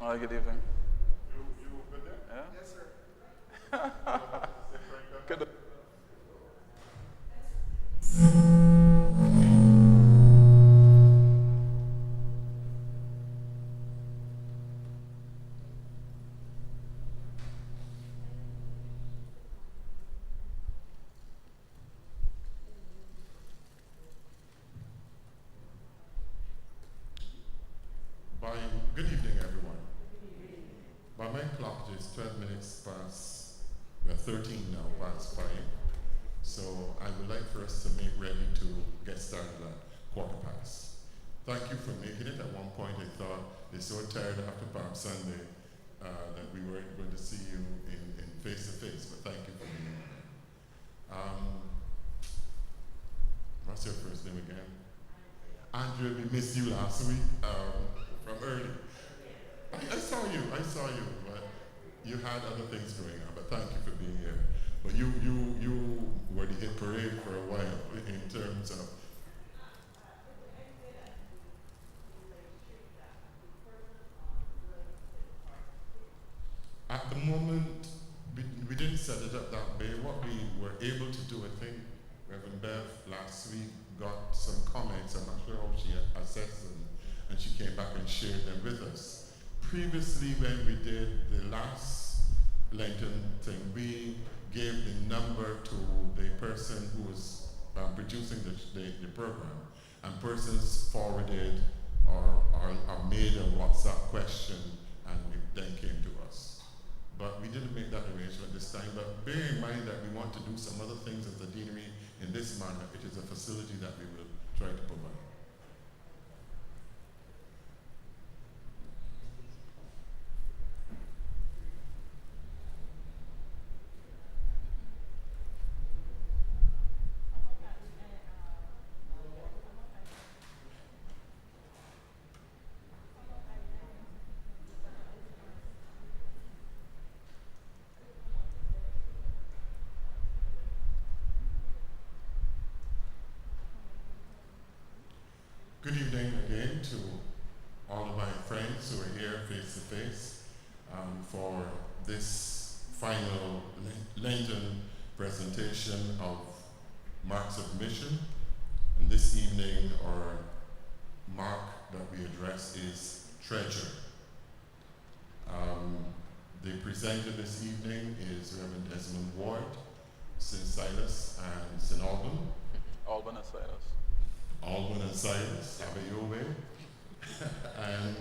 Hi, good evening. You good there? Yeah? Yes, sir. Good. By good evening, everyone. By my clock, it is 12 minutes past, well, 13 now, past 5. So I would like for us to make ready to get started at quarter past. Thank you for making it. At one point, I thought they're so tired after Palm Sunday that we weren't going to see you in face-to-face, but thank you for being here. What's your first name again? Andrea, we missed you last week from early. I saw you, but you had other things going on, but thank you for being here. But you were the hit parade for a while in terms of at the moment, we didn't set it up that way. What we were able to do, I think Reverend Bev last week got some comments. I'm not sure how she assessed them, and she came back and shared them with us. Previously, when we did the last Lenten thing, we gave the number to the person who was producing the program, and persons forwarded or made a WhatsApp question, and it then came to us. But we didn't make that arrangement this time. But bear in mind that we want to do some other things as the deanery in this manner. It is a facility that we will try to provide. Good evening again to all of my friends who are here face to face for this final Lenten presentation of marks of mission. And this evening, our mark that we address is treasure. The presenter this evening is Reverend Desmond Ward, St. Silas and St. Alban. Alban and Silas. Alban and Silas, have it your way. And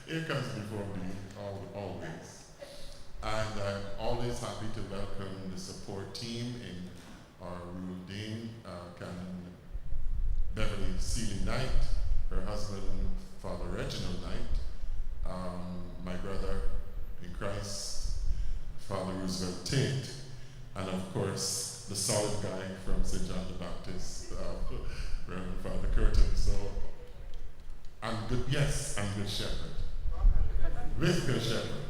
here comes before me, always. And I'm always happy to welcome the support team in our Rural Dean, Canon Beverly Seeley Knight, her husband, Father Reginald Knight, my brother in Christ, Father Roosevelt Tate, and of course, the solid guy from St. John the Baptist, Reverend Father Curtin. So, I'm good shepherd. With good shepherd.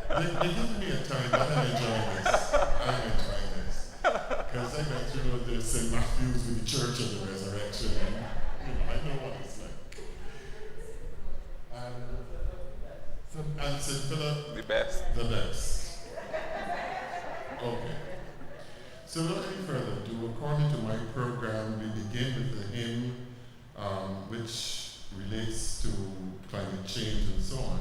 They give me a time, but I'm enjoying this. Because I went through the St. Matthew's with the Church of the Resurrection, and I know what it's like. And St. Philip, The best. the best. Okay. So without any further ado, according to my program, we begin with the hymn which relates to climate change and so on.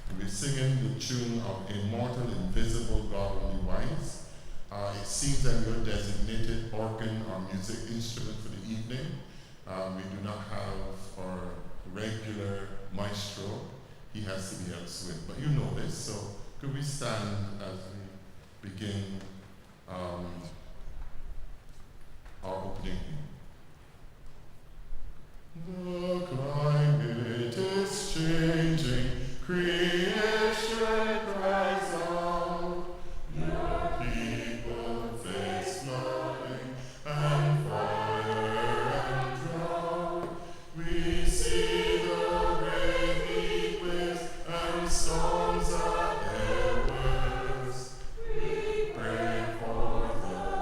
And we're singing the tune of Immortal, Invisible, God Only Wise. It seems that your designated organ or music instrument for the evening. We do not have our regular maestro. He has to be elsewhere. But you know this, so could we stand as we begin our opening hymn? The climate is changing, creation cries out. Your people face flooding and fire and drought. We see the great eclipse and storms are their worst. We pray for the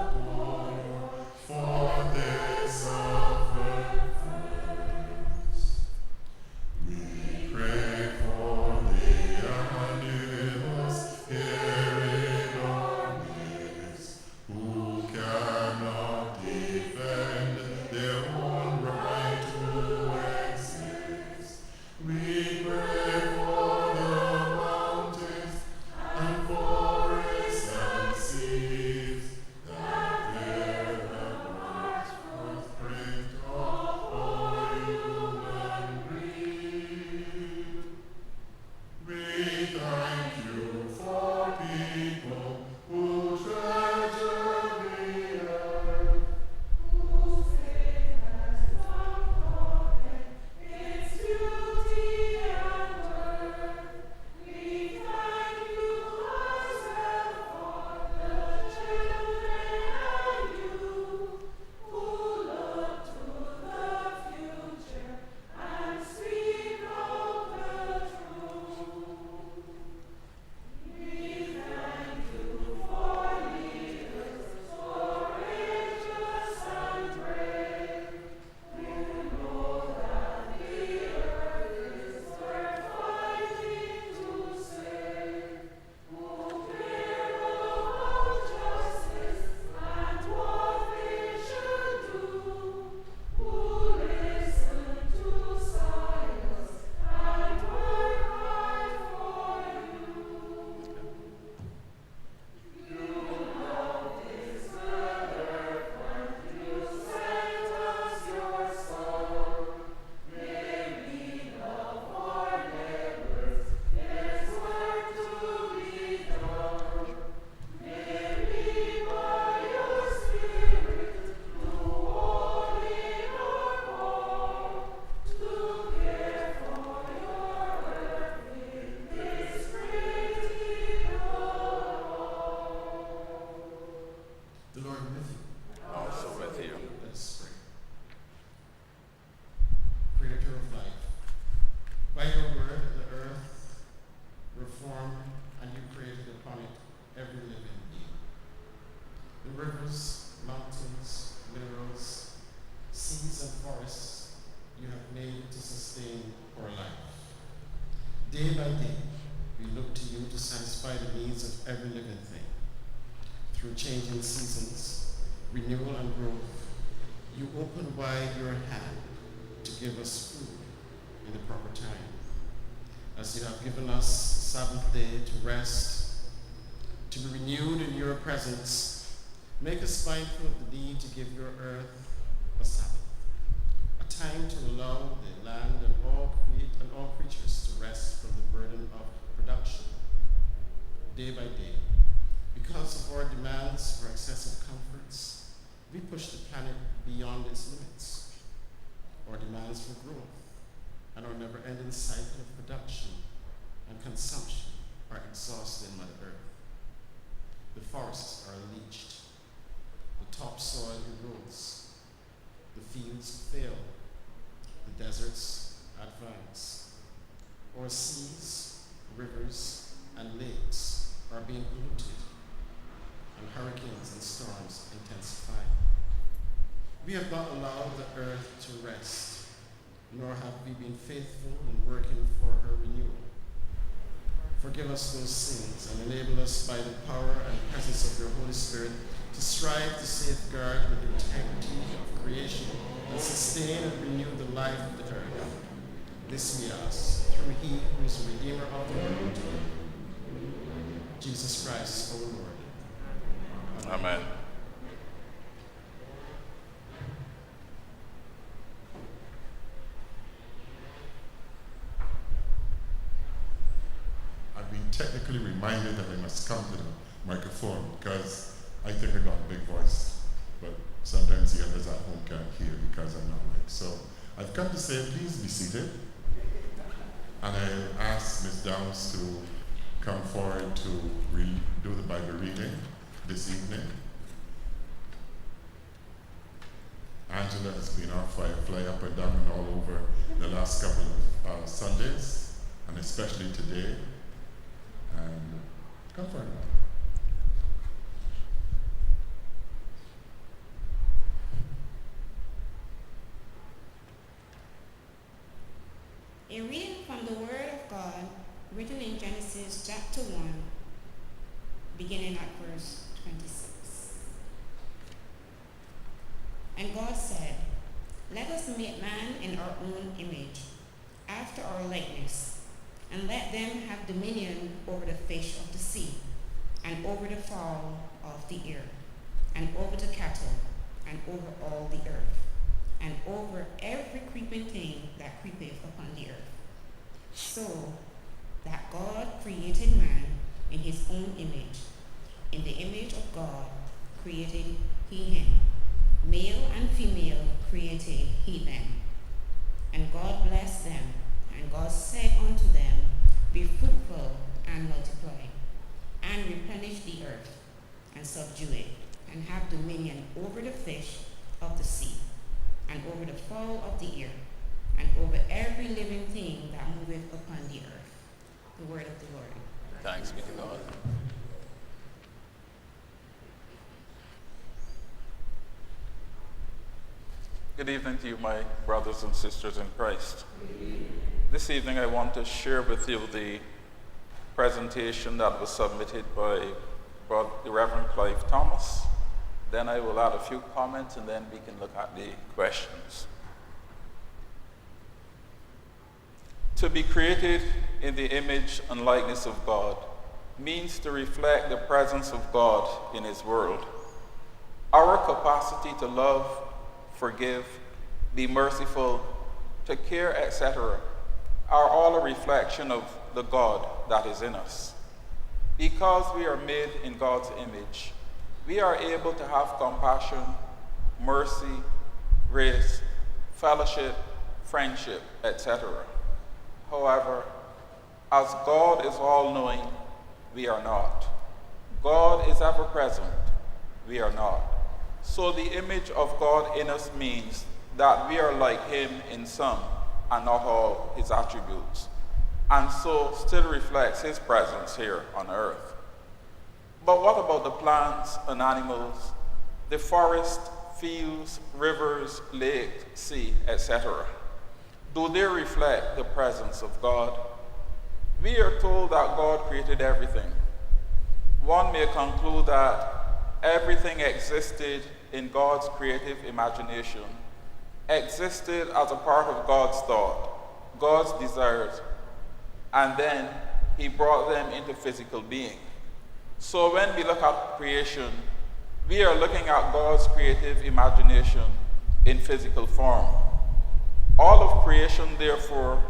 Day by day, we look to you to satisfy the needs of every living thing. Through changing seasons, renewal and growth, you open wide your hand to give us food in the proper time. As you have given us Sabbath day to rest, to be renewed in your presence, make us mindful of the need to give your earth a Sabbath, a time to allow the land and all creatures to rest from the burden of production. Day by day, because of our demands for excessive comforts, we push the planet beyond its limits. Our demands for growth and our never-ending cycle of production and consumption are exhausting Mother Earth. The forests are leached, the topsoil erodes, the fields fail, the deserts advance. Our seas, rivers, and lakes are being polluted, and hurricanes and storms intensify. We have not allowed the earth to rest, nor have we been faithful in working for her renewal. Forgive us those sins and enable us by the power and presence of your Holy Spirit to strive to safeguard the integrity of creation and sustain and renew the life of the earth. This we ask through He who is the Redeemer of the world, Jesus Christ, our Lord. Amen. I've been technically reminded that I must come to the microphone because I think I got a big voice, but sometimes the others at home can't hear because I'm not like. So I've come to say, please be seated. And I ask Ms. Downs to come forward to do the Bible reading this evening. Angela has been our fly up and down and all over the last couple of Sundays, and especially today. And come forward. A reading from the Word of God written in Genesis chapter 1, beginning at verse 26. And God said, "Let us make man in our own image, after our likeness, and let them have dominion over the fish of the sea, and over the fowl of the air, and over the cattle, and over all the earth, and over every creeping thing that creepeth upon the earth." So that God created man in his own image. In the image of God created he him. Male and female created he them. And God blessed them, and God said unto them, "Be fruitful and multiply, and replenish the earth, and subdue it, and have dominion over the fish of the sea, and over the fowl of the air, and over every living thing that moveth upon the earth." The word of the Lord. Thanks be to God. Good evening to you, my brothers and sisters in Christ. This evening I want to share with you the presentation that was submitted by the Reverend Clive Thomas. Then I will add a few comments, and then we can look at the questions. To be created in the image and likeness of God means to reflect the presence of God in His world. Our capacity to love, forgive, be merciful, to care, etc., are all a reflection of the God that is in us. Because we are made in God's image, we are able to have compassion, mercy, grace, fellowship, friendship, etc. However, as God is all-knowing, we are not. God is ever-present, we are not. So the image of God in us means that we are like Him in some and not all His attributes, and so still reflects His presence here on earth. But what about the plants and animals, the forest, fields, rivers, lake, sea, etc.? Do they reflect the presence of God? We are told that God created everything. One may conclude that everything existed in God's creative imagination, existed as a part of God's thought, God's desires, and then he brought them into physical being. So when we look at creation, we are looking at God's creative imagination in physical form. All of creation, therefore,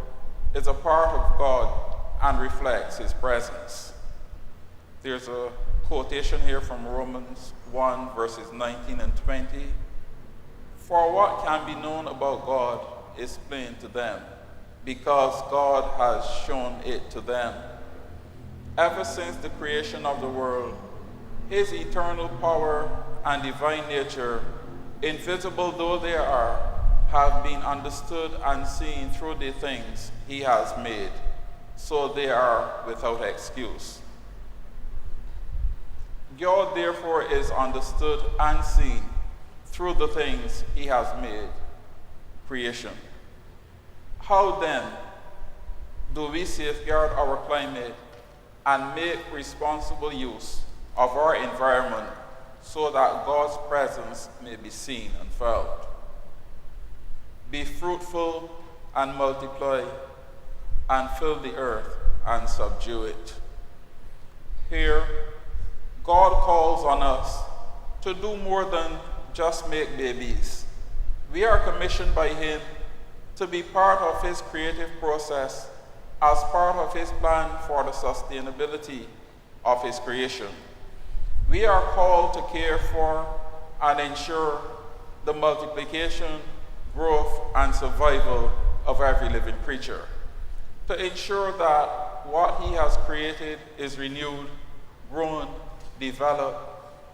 is a part of God and reflects his presence. There's a quotation here from Romans 1, verses 19 and 20. For what can be known about God is plain to them, because God has shown it to them. Ever since the creation of the world, his eternal power and divine nature, invisible though they are, have been understood and seen through the things he has made, so they are without excuse. God therefore is understood and seen through the things he has made, creation. How then do we safeguard our climate and make responsible use of our environment so that God's presence may be seen and felt? Be fruitful and multiply and fill the earth and subdue it. Here, God calls on us to do more than just make babies. We are commissioned by him to be part of his creative process as part of his plan for the sustainability of his creation. We are called to care for and ensure the multiplication, growth, and survival of every living creature, to ensure that what he has created is renewed, grown, developed,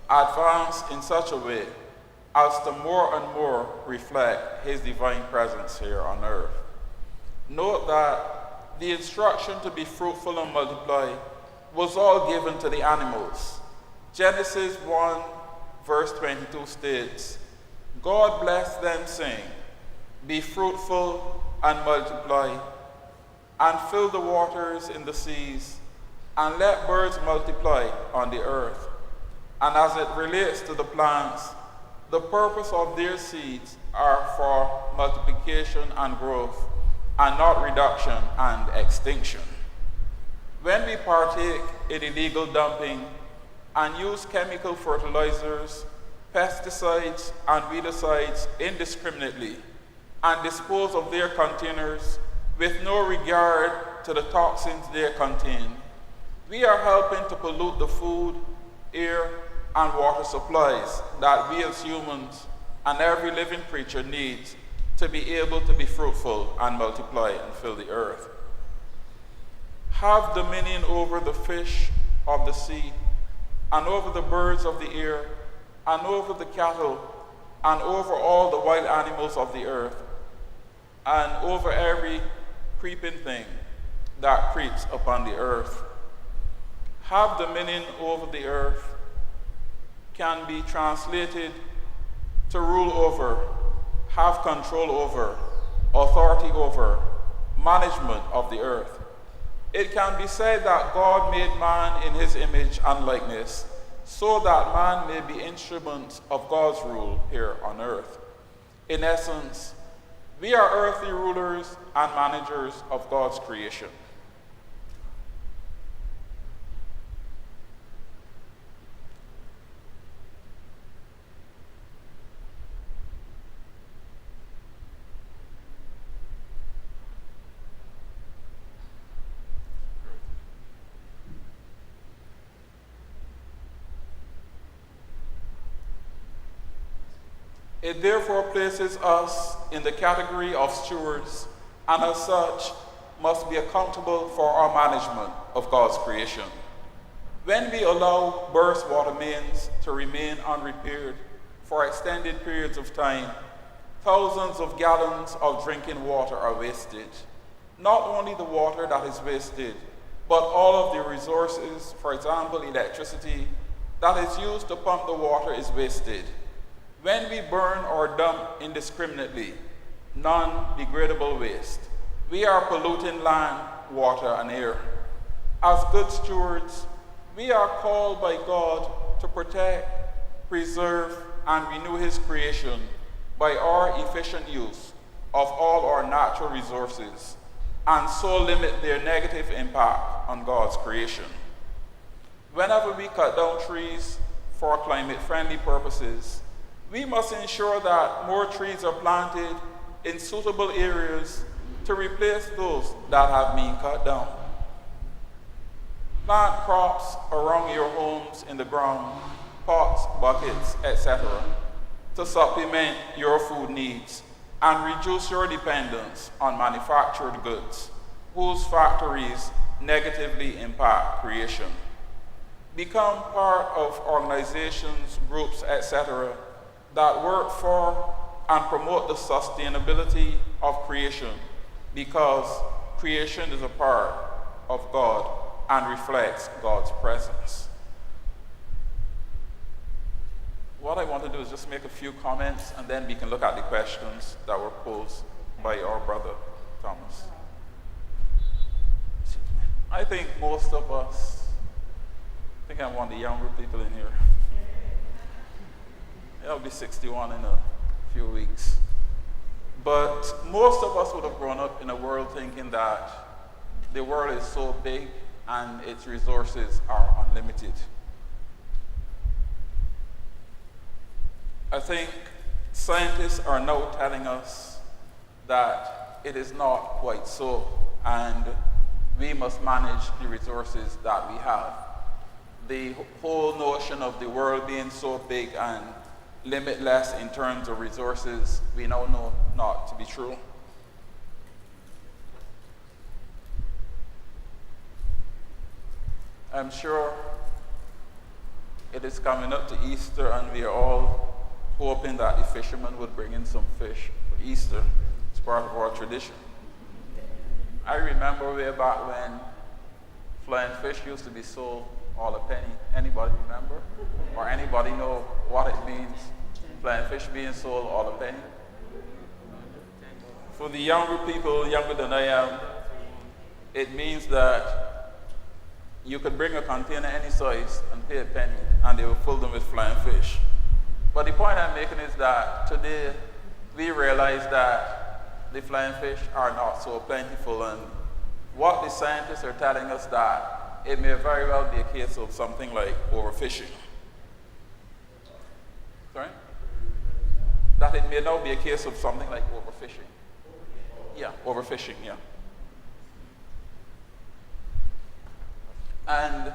advanced in such a way as to more and more reflect his divine presence here on earth. Note that the instruction to be fruitful and multiply was all given to the animals. Genesis 1 verse 22 states, God blessed them saying, be fruitful and multiply, and fill the waters in the seas, and let birds multiply on the earth. And as it relates to the plants, the purpose of their seeds are for multiplication and growth, and not reduction and extinction. When we partake in illegal dumping and use chemical fertilizers, pesticides, and weedicides indiscriminately, and dispose of their containers with no regard to the toxins they contain, we are helping to pollute the food, air, and water supplies that we as humans and every living creature needs to be able to be fruitful and multiply and fill the earth. Have dominion over the fish of the sea, and over the birds of the air, and over the cattle, and over all the wild animals of the earth, and over every creeping thing that creeps upon the earth. Have dominion over the earth can be translated to rule over, have control over, authority over, management of the earth. It can be said that God made man in his image and likeness, so that man may be instruments of God's rule here on earth. In essence, we are earthly rulers and managers of God's creation. It therefore places us in the category of stewards, and as such must be accountable for our management of God's creation. When we allow burst water mains to remain unrepaired for extended periods of time, thousands of gallons of drinking water are wasted. Not only the water that is wasted, but all of the resources, for example, electricity, that is used to pump the water is wasted. When we burn or dump indiscriminately non-degradable waste, we are polluting land, water, and air. As good stewards, we are called by God to protect, preserve, and renew his creation by our efficient use of all our natural resources, and so limit their negative impact on God's creation. Whenever we cut down trees for climate-friendly purposes, we must ensure that more trees are planted in suitable areas to replace those that have been cut down. Plant crops around your homes in the ground, pots, buckets, etc., to supplement your food needs and reduce your dependence on manufactured goods, whose factories negatively impact creation. Become part of organizations, groups, etc., that work for and promote the sustainability of creation, because creation is a part of God and reflects God's presence. What I want to do is just make a few comments, and then we can look at the questions that were posed by our brother Thomas. I think most of us, I think I'm one of the younger people in here. I'll be 61 in a few weeks. But most of us would have grown up in a world thinking that the world is so big and its resources are unlimited. I think scientists are now telling us that it is not quite so, and we must manage the resources that we have. The whole notion of the world being so big and limitless in terms of resources, we now know not to be true. I'm sure it is coming up to Easter, and we are all hoping that the fishermen would bring in some fish for Easter. It's part of our tradition. I remember way back when flying fish used to be sold all a penny. Anybody remember? Or anybody know what it means, flying fish being sold all a penny? For the younger people, younger than I am, it means that you could bring a container any size and pay a penny, and they will fill them with flying fish. But the point I'm making is that today we realize that the flying fish are not so plentiful, and what the scientists are telling us that it may very well be a case of something like overfishing. Sorry? That it may now be a case of something like overfishing. Yeah, overfishing, yeah. And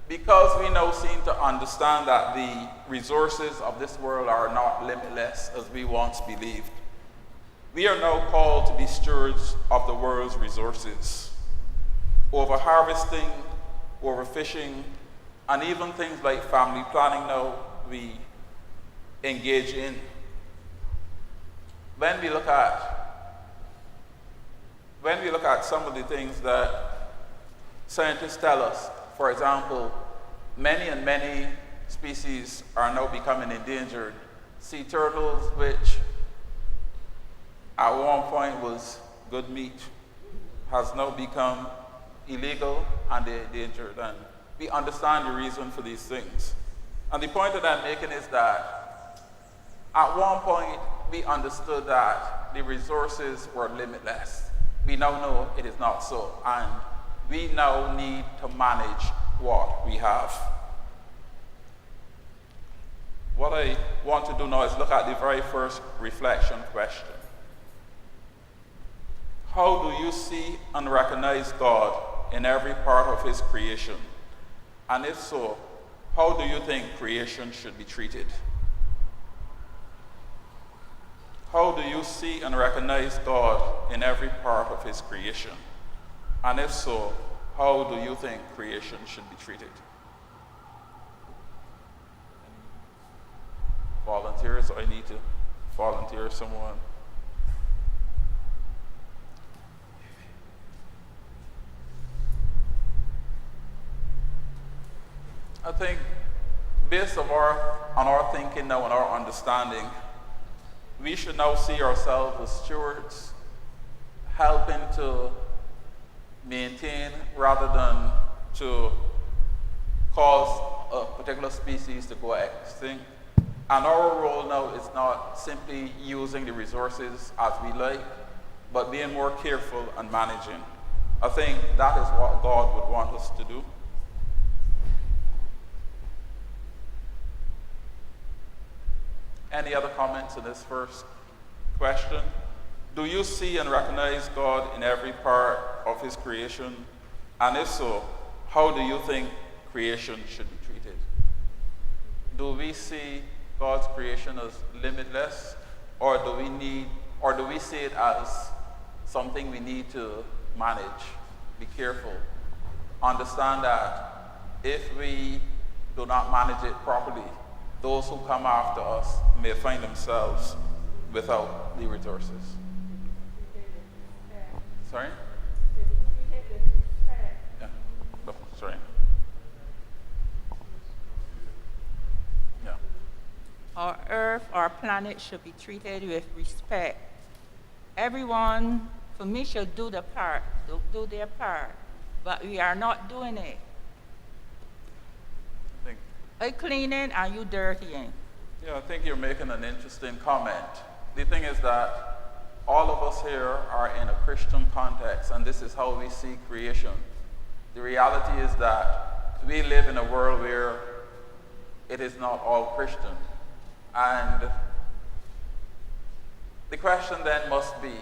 because we now seem to understand that the resources of this world are not limitless as we once believed, we are now called to be stewards of the world's resources. Over harvesting, overfishing, and even things like family planning now we engage in. When we look at some of the things that scientists tell us, for example, many species are now becoming endangered. Sea turtles, which at one point was good meat, has now become illegal and they're endangered. And we understand the reason for these things. And the point that I'm making is that at one point we understood that the resources were limitless. We now know it is not so. And we now need to manage what we have. What I want to do now is look at the very first reflection question. How do you see and recognize God in every part of his creation? And if so, how do you think creation should be treated? How do you see and recognize God in every part of his creation? And if so, how do you think creation should be treated? Volunteers, I need to volunteer someone. I think based on our thinking now and our understanding, we should now see ourselves as stewards, helping to maintain rather than to cause a particular species to go extinct. And our role now is not simply using the resources as we like, but being more careful and managing. I think that is what God would want us to do. Any other comments in this first question? Do you see and recognize God in every part of his creation? And if so, how do you think creation should be treated? Do we see God's creation as limitless, or do we see it as something we need to manage, be careful, understand that if we do not manage it properly, those who come after us may find themselves without the resources. Sorry? Yeah. Oh, sorry. Yeah. Our earth, our planet should be treated with respect. Everyone, for me, should do their part, but we are not doing it. I cleaning and you dirtying. Yeah, I think you're making an interesting comment. The thing is that all of us here are in a Christian context, and this is how we see creation. The reality is that we live in a world where it is not all Christian. And the question then must be,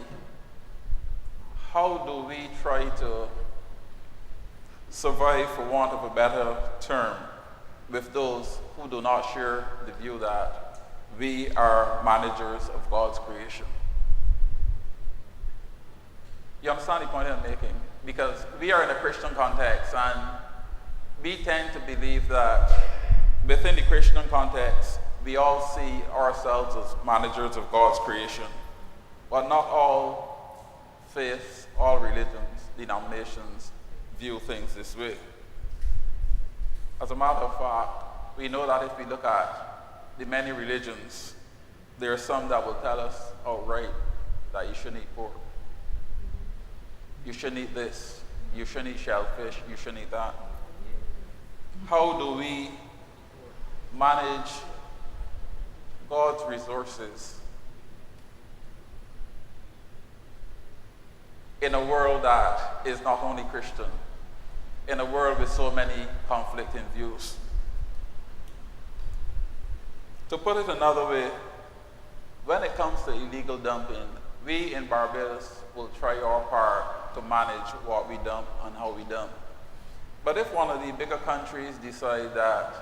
how do we try to survive, for want of a better term, with those who do not share the view that we are managers of God's creation? You understand the point I'm making? Because we are in a Christian context, and we tend to believe that within the Christian context, we all see ourselves as managers of God's creation. But not all faiths, all religions, denominations view things this way. As a matter of fact, we know that if we look at the many religions, there are some that will tell us outright that you shouldn't eat pork. You shouldn't eat this. You shouldn't eat shellfish. You shouldn't eat that. How do we manage God's resources in a world that is not only Christian, in a world with so many conflicting views? To put it another way, when it comes to illegal dumping, we in Barbados will try our part to manage what we dump and how we dump. But if one of the bigger countries decide that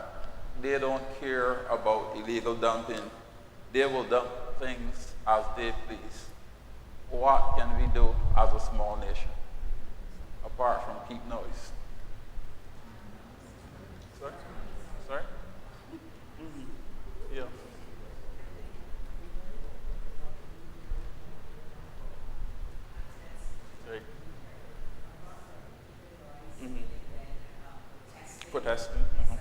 they don't care about illegal dumping, they will dump things as they please. What can we do as a small nation, apart from keep noise? Sorry? Sorry? Mm-hmm. Yeah. Right. Mm-hmm. Protesting. Uh-huh.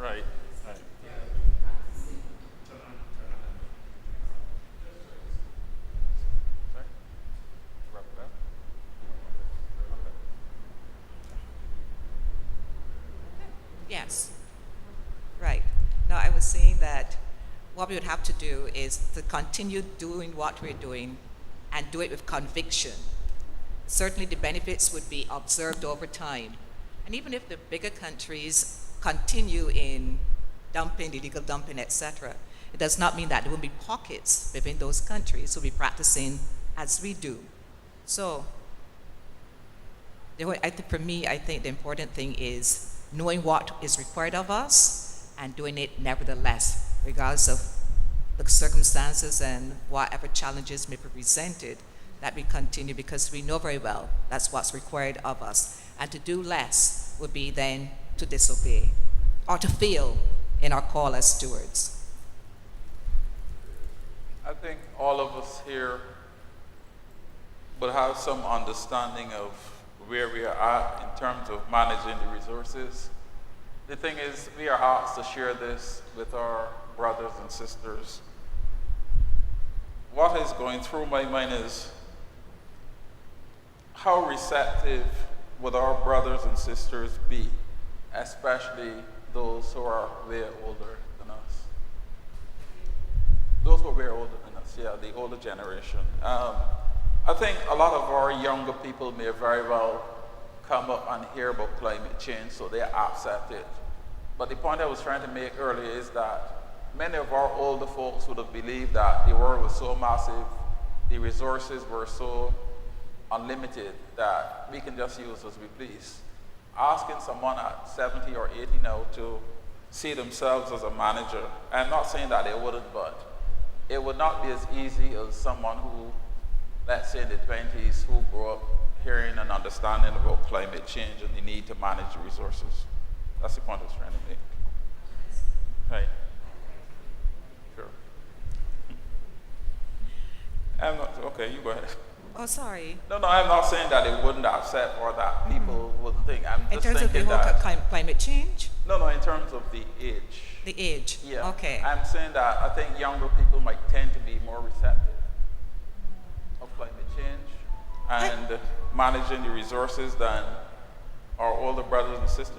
Right. Right. Sorry? Wrap it up? Okay. Yes. Right. No, I was saying that what we would have to do is to continue doing what we're doing and do it with conviction. Certainly the benefits would be observed over time. And even if the bigger countries continue in dumping, illegal dumping, etc., it does not mean that there will be pockets within those countries who will be practicing as we do. So, for me, I think the important thing is knowing what is required of us and doing it nevertheless, regardless of the circumstances and whatever challenges may be presented, that we continue, because we know very well that's what's required of us. And to do less would be then to disobey or to fail in our call as stewards. I think all of us here will have some understanding of where we are at in terms of managing the resources. The thing is, we are asked to share this with our brothers and sisters. What is going through my mind is, how receptive would our brothers and sisters be, especially those who are way older than us? Those who are way older than us, yeah, the older generation. I think a lot of our younger people may very well come up and hear about climate change, so they accept it. But the point I was trying to make earlier is that many of our older folks would have believed that the world was so massive, the resources were so unlimited, that we can just use as we please. Asking someone at 70 or 80 now to see themselves as a manager, I'm not saying that they wouldn't, but it would not be as easy as someone who, let's say in the 20s, who grew up hearing and understanding about climate change and the need to manage the resources. That's the point I was trying to make. Right. Sure. I'm not, okay, you go ahead. Oh, sorry. No, I'm not saying that it wouldn't accept or that people wouldn't think. I'm In just terms of the thinking whole that. climate change? No, in terms of the age. The age? Yeah. Okay. I'm saying that I think younger people might tend to be more receptive of climate change and managing the resources than our older brothers and sisters.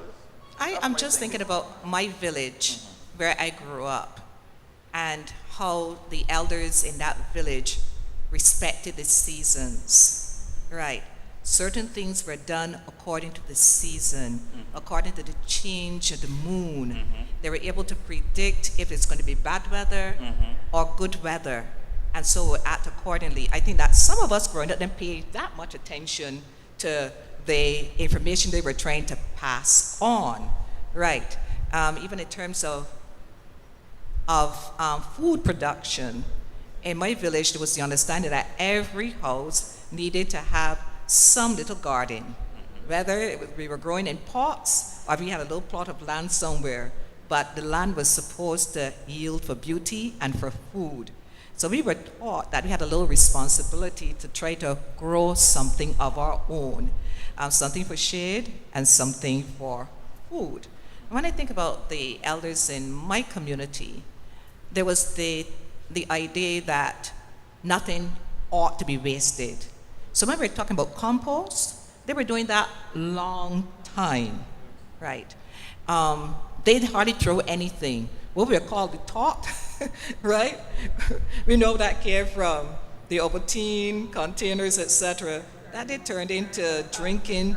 I'm just thinking about my village where I grew up and how the elders in that village respected the seasons. Right. Certain things were done according to the season, according to the change of the moon. They were able to predict if it's going to be bad weather or good weather, and so act accordingly. I think that some of us growing up didn't pay that much attention to the information they were trying to pass on, right? Even in terms of food production, in my village there was the understanding that every house needed to have some little garden, whether we were growing in pots or we had a little plot of land somewhere, but the land was supposed to yield for beauty and for food. So we were taught that we had a little responsibility to try to grow something of our own, something for shade and something for food. And when I think about the elders in my community, there was the idea that nothing ought to be wasted. So when we were talking about compost, they were doing that long time, right? They'd hardly throw anything. What we are called the tot, right? We know that came from the Ovaltine containers, etc. That they turned into drinking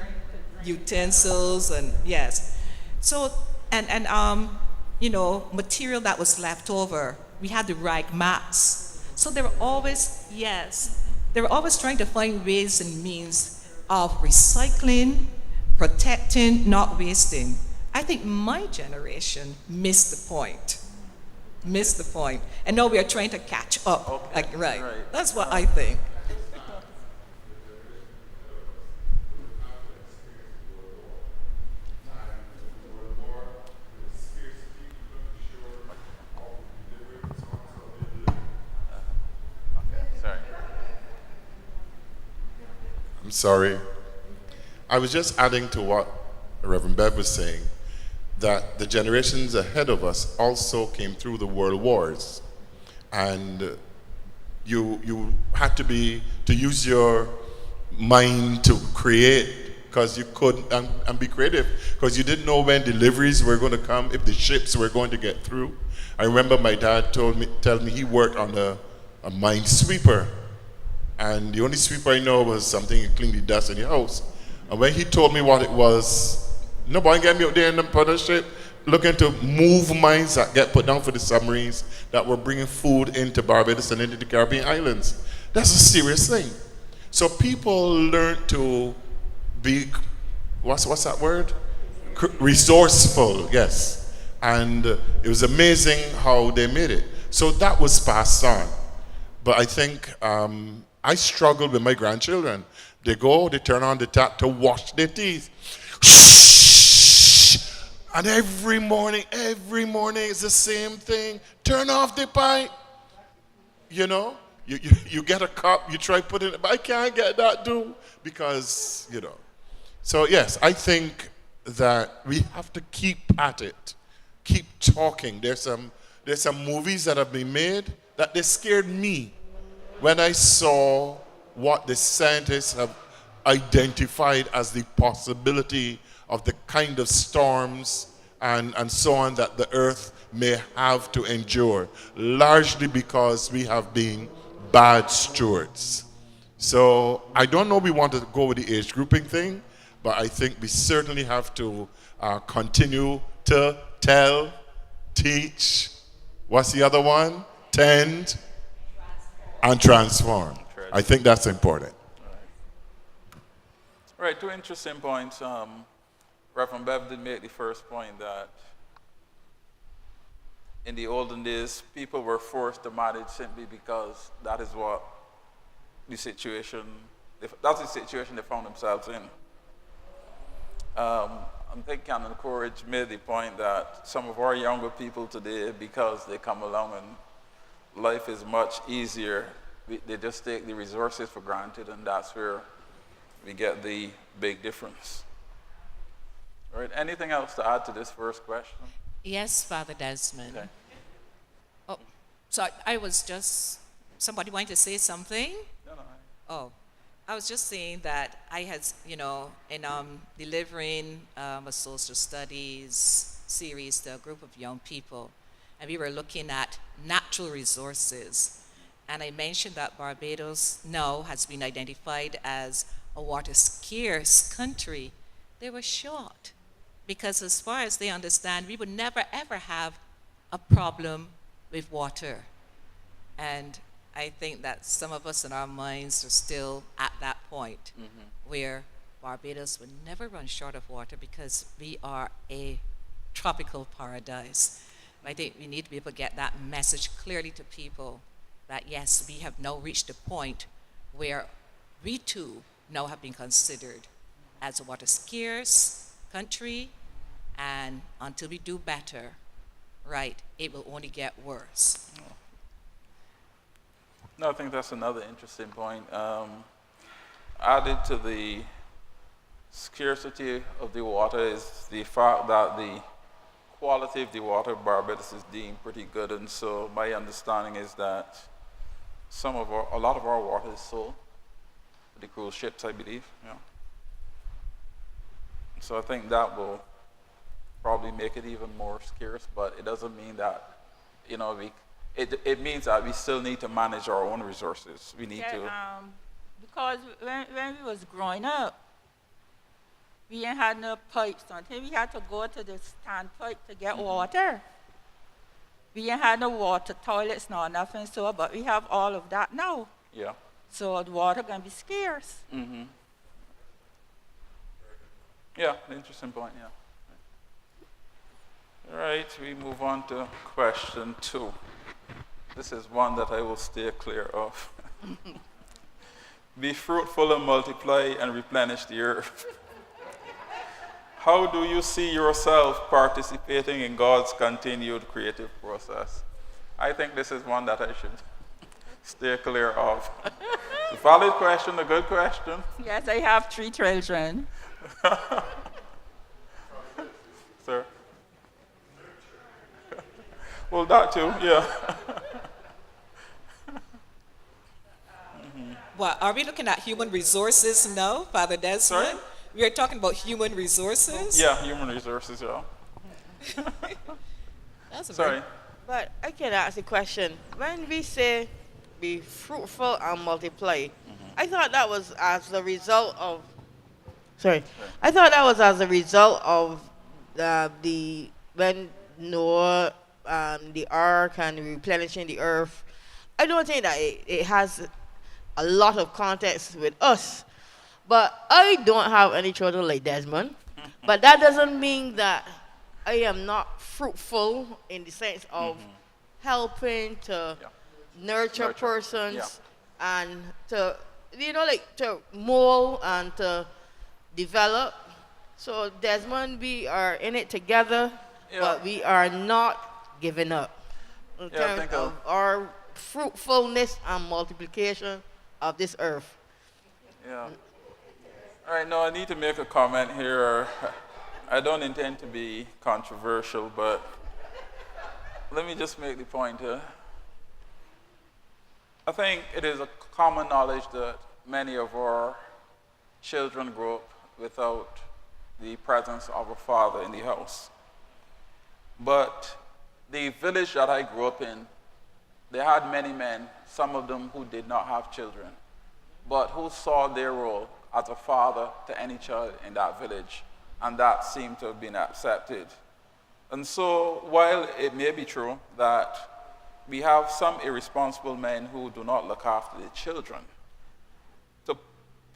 utensils, and yes. So material that was left over. We had the rag mats. So they were always trying to find ways and means of recycling, protecting, not wasting. I think my generation missed the point. And now we are trying to catch up. Okay. Right. That's what I think. I'm sorry. I was just adding to what Reverend Bev was saying, that the generations ahead of us also came through the world wars. And you had to use your mind to create, because you couldn't, and be creative, because you didn't know when deliveries were going to come, if the ships were going to get through. I remember my dad tell me he worked on a mine sweeper. And the only sweeper I know was something to clean the dust in your house. And when he told me what it was, nobody get me out there in the partnership looking to move mines that get put down for the submarines that were bringing food into Barbados and into the Caribbean islands. That's a serious thing. So people learned to be, what's that word? Resourceful, yes. And it was amazing how they made it. So that was passed on. But I think I struggled with my grandchildren. They turn on the tap to wash their teeth. And every morning is the same thing. Turn off the pipe. You know, you get a cup, you try put it, but I can't get that do because, you know. So yes, I think that we have to keep at it, keep talking. There's some movies that have been made that they scared me when I saw what the scientists have identified as the possibility of the kind of storms and so on that the earth may have to endure, largely because we have been bad stewards. So I don't know if we want to go with the age grouping thing, but I think we certainly have to continue to tell, teach, what's the other one? Tend and transform. I think that's important. Right, two interesting points. Reverend Bev did make the first point that in the olden days, people were forced to marry simply because that is what the situation, that's the situation they found themselves in. I think Canon Courage made the point that some of our younger people today, because they come along and life is much easier, they just take the resources for granted, and that's where we get the big difference. All right, anything else to add to this first question? Yes, Father Desmond. Okay. Oh, so I was just, somebody wanted to say something? No. Oh, I was just saying that I had, in delivering a social studies series to a group of young people, and we were looking at natural resources. And I mentioned that Barbados now has been identified as a water scarce country. They were shocked because as far as they understand, we would never ever have a problem with water. And I think that some of us in our minds are still at that point where Barbados would never run short of water because we are a tropical paradise. I think we need to be able to get that message clearly to people that yes, we have now reached a point where we too now have been considered as a water scarce country, and until we do better, right, it will only get worse. No, I think that's another interesting point. Added to the scarcity of the water is the fact that the quality of the water of Barbados is deemed pretty good, and so my understanding is that a lot of our water is sold to the cruise ships, I believe. Yeah. So I think that will probably make it even more scarce, but it doesn't mean that, it means that we still need to manage our own resources. We need to. Because when we was growing up, we ain't had no pipes until we had to go to the standpipe to get water. We ain't had no water toilets, nor nothing, so, but we have all of that now. Yeah. So the water can be scarce. Mm-hmm. Yeah, interesting point, yeah. All right, we move on to question 2. This is one that I will steer clear of. Be fruitful and multiply and replenish the earth. How do you see yourself participating in God's continued creative process? I think this is one that I should steer clear of. A valid question, a good question. Yes, I have 3 children. Sir? Well, that too, yeah. Well, are we looking at human resources now, Father Desmond? Sorry? We are talking about human resources? Yeah, human resources, yeah. That's a Sorry. But I can ask a question. When we say be fruitful and multiply, I thought that was as a result of. Sorry, I thought that was as a result of when Noah, the ark and replenishing the earth. I don't think that it has a lot of context with us. But I don't have any children like Desmond. But that doesn't mean that I am not fruitful in the sense of helping to nurture persons and to, to mold and to develop. So Desmond, we are in it together, Yeah. but we are not giving up in Yeah, I terms think of our fruitfulness and multiplication of this earth. Yeah. All right, now I need to make a comment here. I don't intend to be controversial, but let me just make the point here. I think it is a common knowledge that many of our children grow up without the presence of a father in the house. But the village that I grew up in, they had many men, some of them who did not have children, but who saw their role as a father to any child in that village, and that seemed to have been accepted. And so, while it may be true that we have some irresponsible men who do not look after their children, to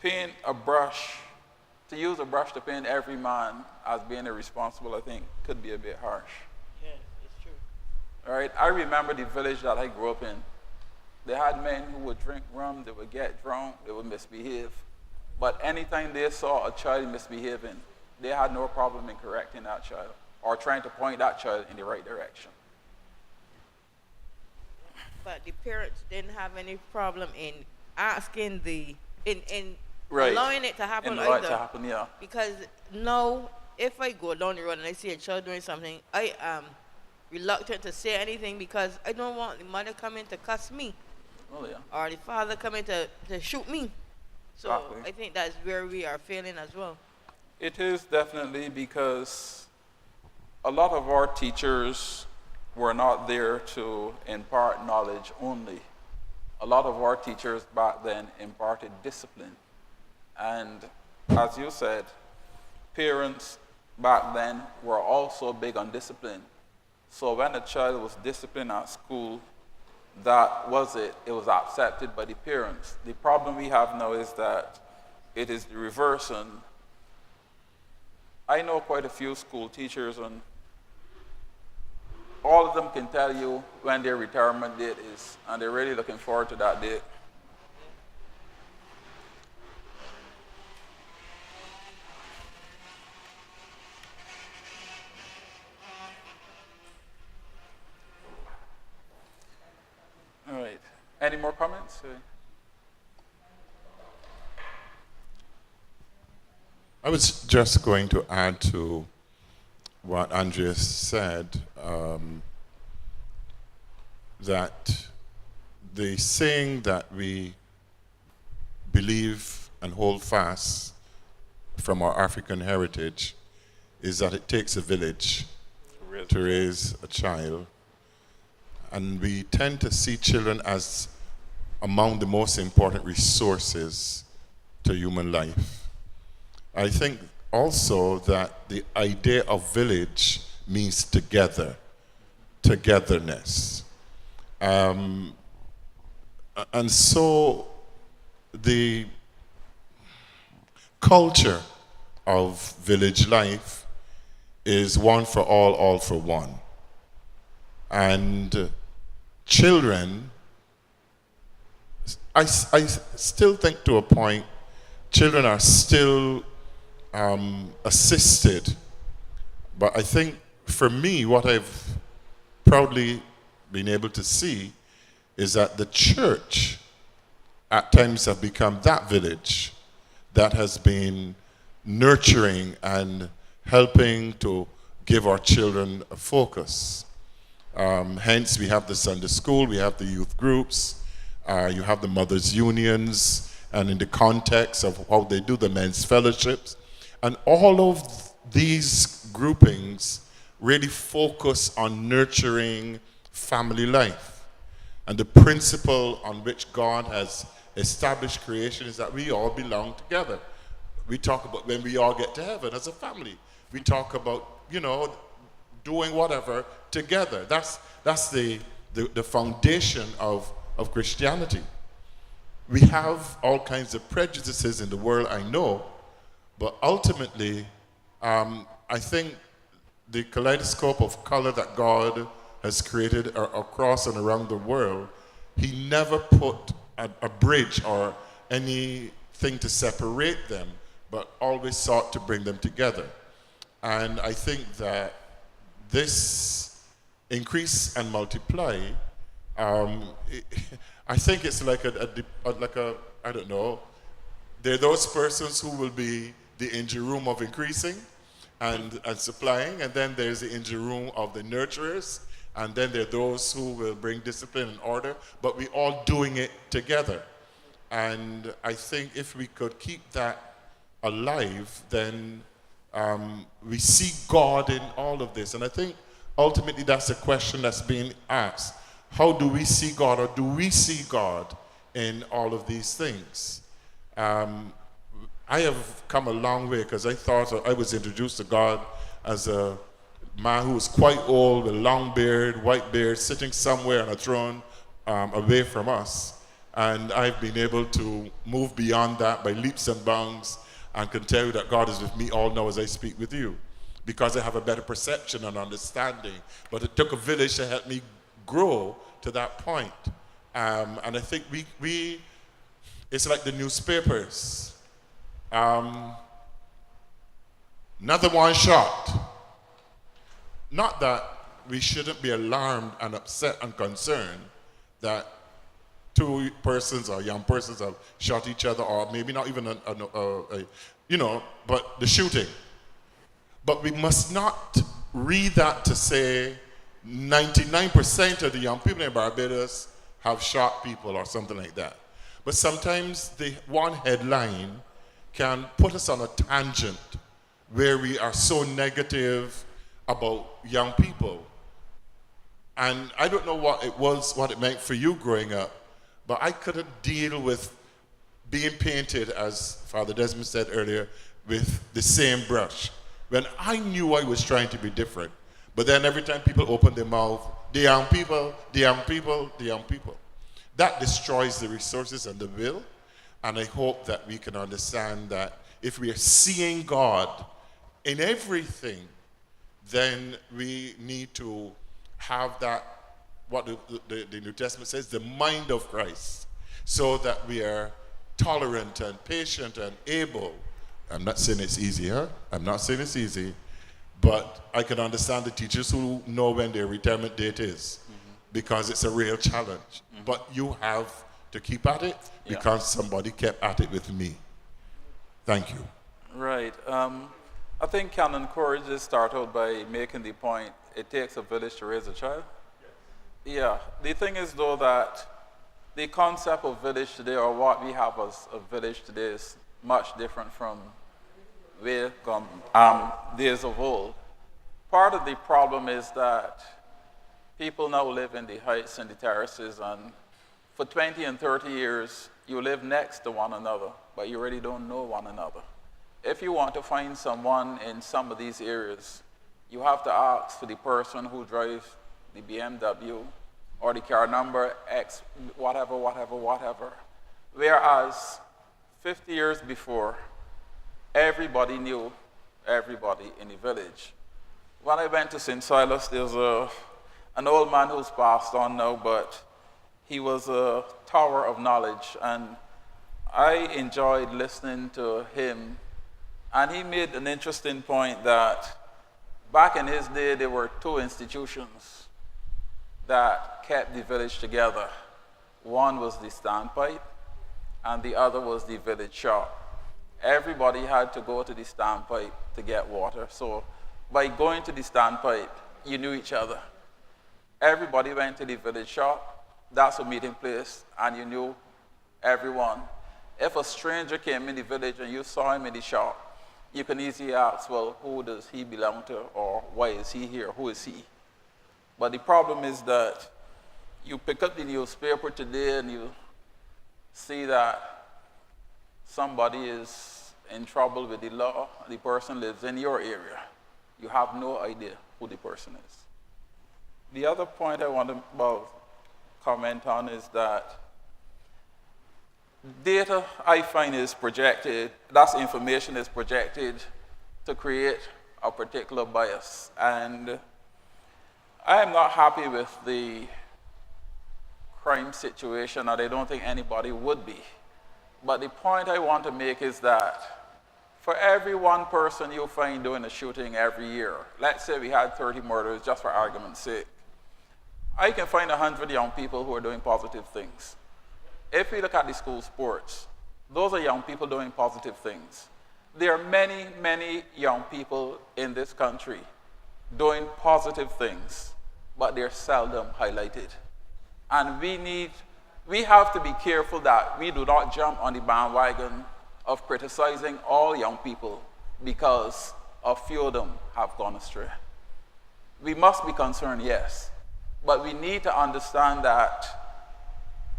paint a brush, to use a brush to paint every man as being irresponsible, I think could be a bit harsh. Yeah, it's true. All right, I remember the village that I grew up in. They had men who would drink rum, they would get drunk, they would misbehave. But anytime they saw a child misbehaving, they had no problem in correcting that child or trying to point that child in the right direction. But the parents didn't have any problem in asking in Right. allowing it to happen And allow it either. to happen, yeah. Because now, if I go down the road and I see a child doing something, I am reluctant to say anything because I don't want the mother coming to cuss me Oh, yeah. or the father coming to shoot me. So Exactly. I think that's where we are failing as well. It is definitely because a lot of our teachers were not there to impart knowledge only. A lot of our teachers back then imparted discipline. And as you said, parents back then were also big on discipline. So when a child was disciplined at school, that was it. It was accepted by the parents. The problem we have now is that it is the reverse. And I know quite a few school teachers, and all of them can tell you when their retirement date is, and they're really looking forward to that date. All right. Any more comments? I was just going to add to what Andreas said, that the saying that we believe and hold fast from our African heritage is that it takes a village to raise a child. And we tend to see children as among the most important resources to human life. I think also that the idea of village means together, togetherness. And so the culture of village life is one for all for one. And children, I still think to a point, children are still assisted. But I think for me, what I've proudly been able to see is that the church at times have become that village that has been nurturing and helping to give our children a focus. Hence, we have the Sunday school, we have the youth groups, you have the mothers' unions, and in the context of how they do the men's fellowships. And all of these groupings really focus on nurturing family life. And the principle on which God has established creation is that we all belong together. We talk about when we all get to heaven as a family. We talk about, doing whatever together. That's the foundation of Christianity. We have all kinds of prejudices in the world, I know, but ultimately, I think the kaleidoscope of color that God has created across and around the world, he never put a bridge or anything to separate them but always sought to bring them together. And I think that this increase and multiply, I think it's like I don't know, there are those persons who will be the engine room of increasing and supplying, and then there's the engine room of the nurturers, and then there are those who will bring discipline and order, but we all doing it together. And I think if we could keep that alive, then we see God in all of this. And I think ultimately that's a question that's being asked. How do we see God, or do we see God in all of these things? I have come a long way, because I thought I was introduced to God as a man who was quite old, with a long beard, white beard, sitting somewhere on a throne away from us. And I've been able to move beyond that by leaps and bounds, and can tell you that God is with me all now as I speak with you, because I have a better perception and understanding. But it took a village to help me grow to that point. And I think we it's like the newspapers. Another one shot. Not that we shouldn't be alarmed and upset and concerned that two persons or young persons have shot each other, or maybe not even but the shooting. But we must not read that to say 99% of the young people in Barbados have shot people or something like that. But sometimes the one headline can put us on a tangent where we are so negative about young people. And I don't know what it meant for you growing up, but I couldn't deal with being painted, as Father Desmond said earlier, with the same brush, when I knew I was trying to be different. But then every time people open their mouth, the young people, the young people, the young people. That destroys the resources and the will. And I hope that we can understand that if we are seeing God in everything, then we need to have that, what the New Testament says, the mind of Christ, so that we are tolerant and patient and able. I'm not saying it's easy, huh? I'm not saying it's easy, but I can understand the teachers who know when their retirement date is, because it's a real challenge. But you have to keep at it, because somebody kept at it with me. Thank you. Right. I think Canon Corey just started by making the point, it takes a village to raise a child. Yeah. The thing is, though, that the concept of village today, or what we have as a village today, is much different from days of old. Part of the problem is that people now live in the heights and the terraces, and for 20 and 30 years, you live next to one another, but you really don't know one another. If you want to find someone in some of these areas, you have to ask for the person who drives the BMW or the car number X, whatever. Whereas 50 years before, everybody knew everybody in the village. When I went to St. Silas, there was an old man who's passed on now, but he was a tower of knowledge, and I enjoyed listening to him. And he made an interesting point that back in his day, there were two institutions that kept the village together. One was the standpipe, and the other was the village shop. Everybody had to go to the standpipe to get water. So by going to the standpipe, you knew each other. Everybody went to the village shop. That's a meeting place, and you knew everyone. If a stranger came in the village and you saw him in the shop, you can easily ask, well, who does he belong to, or why is he here? Who is he? But the problem is that you pick up the newspaper today and you see that somebody is in trouble with the law, the person lives in your area. You have no idea who the person is. The other point I want to comment on is that data, I find, is projected, that's information is projected to create a particular bias. And I am not happy with the crime situation, and I don't think anybody would be. But the point I want to make is that For every one person you find doing a shooting every year, let's say we had 30 murders just for argument's sake, I can find 100 young people who are doing positive things. If we look at the school sports, those are young people doing positive things. There are many, many young people in this country doing positive things, but they're seldom highlighted. And we have to be careful that we do not jump on the bandwagon of criticizing all young people because a few of them have gone astray. We must be concerned, yes, but we need to understand that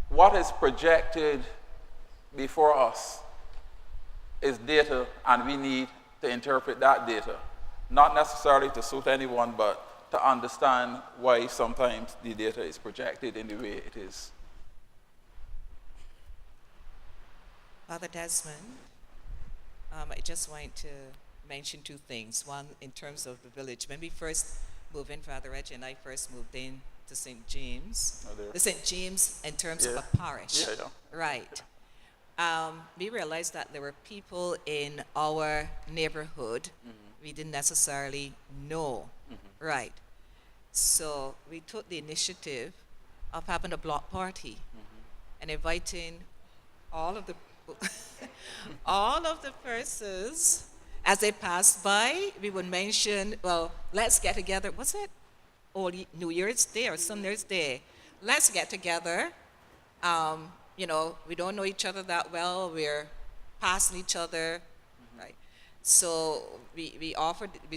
what is projected before us is data, and we need to interpret that data, not necessarily to suit anyone, but to understand why sometimes the data is projected in the way it is. Father Desmond, I just want to mention two things. One, in terms of the village. When we first moved in, Father Reggie and I first moved in to St. James. The St. James in terms of a parish. Yeah. Right. We realized that there were people in our neighborhood we didn't necessarily know. Right. So we took the initiative of having a block party and inviting all of the all of the persons as they passed by. We would mention, well, let's get together. What's it? Oh, New Year's Day or some Year's Day. Let's get together. You know, we don't know each other that well. We're passing each other, right? So we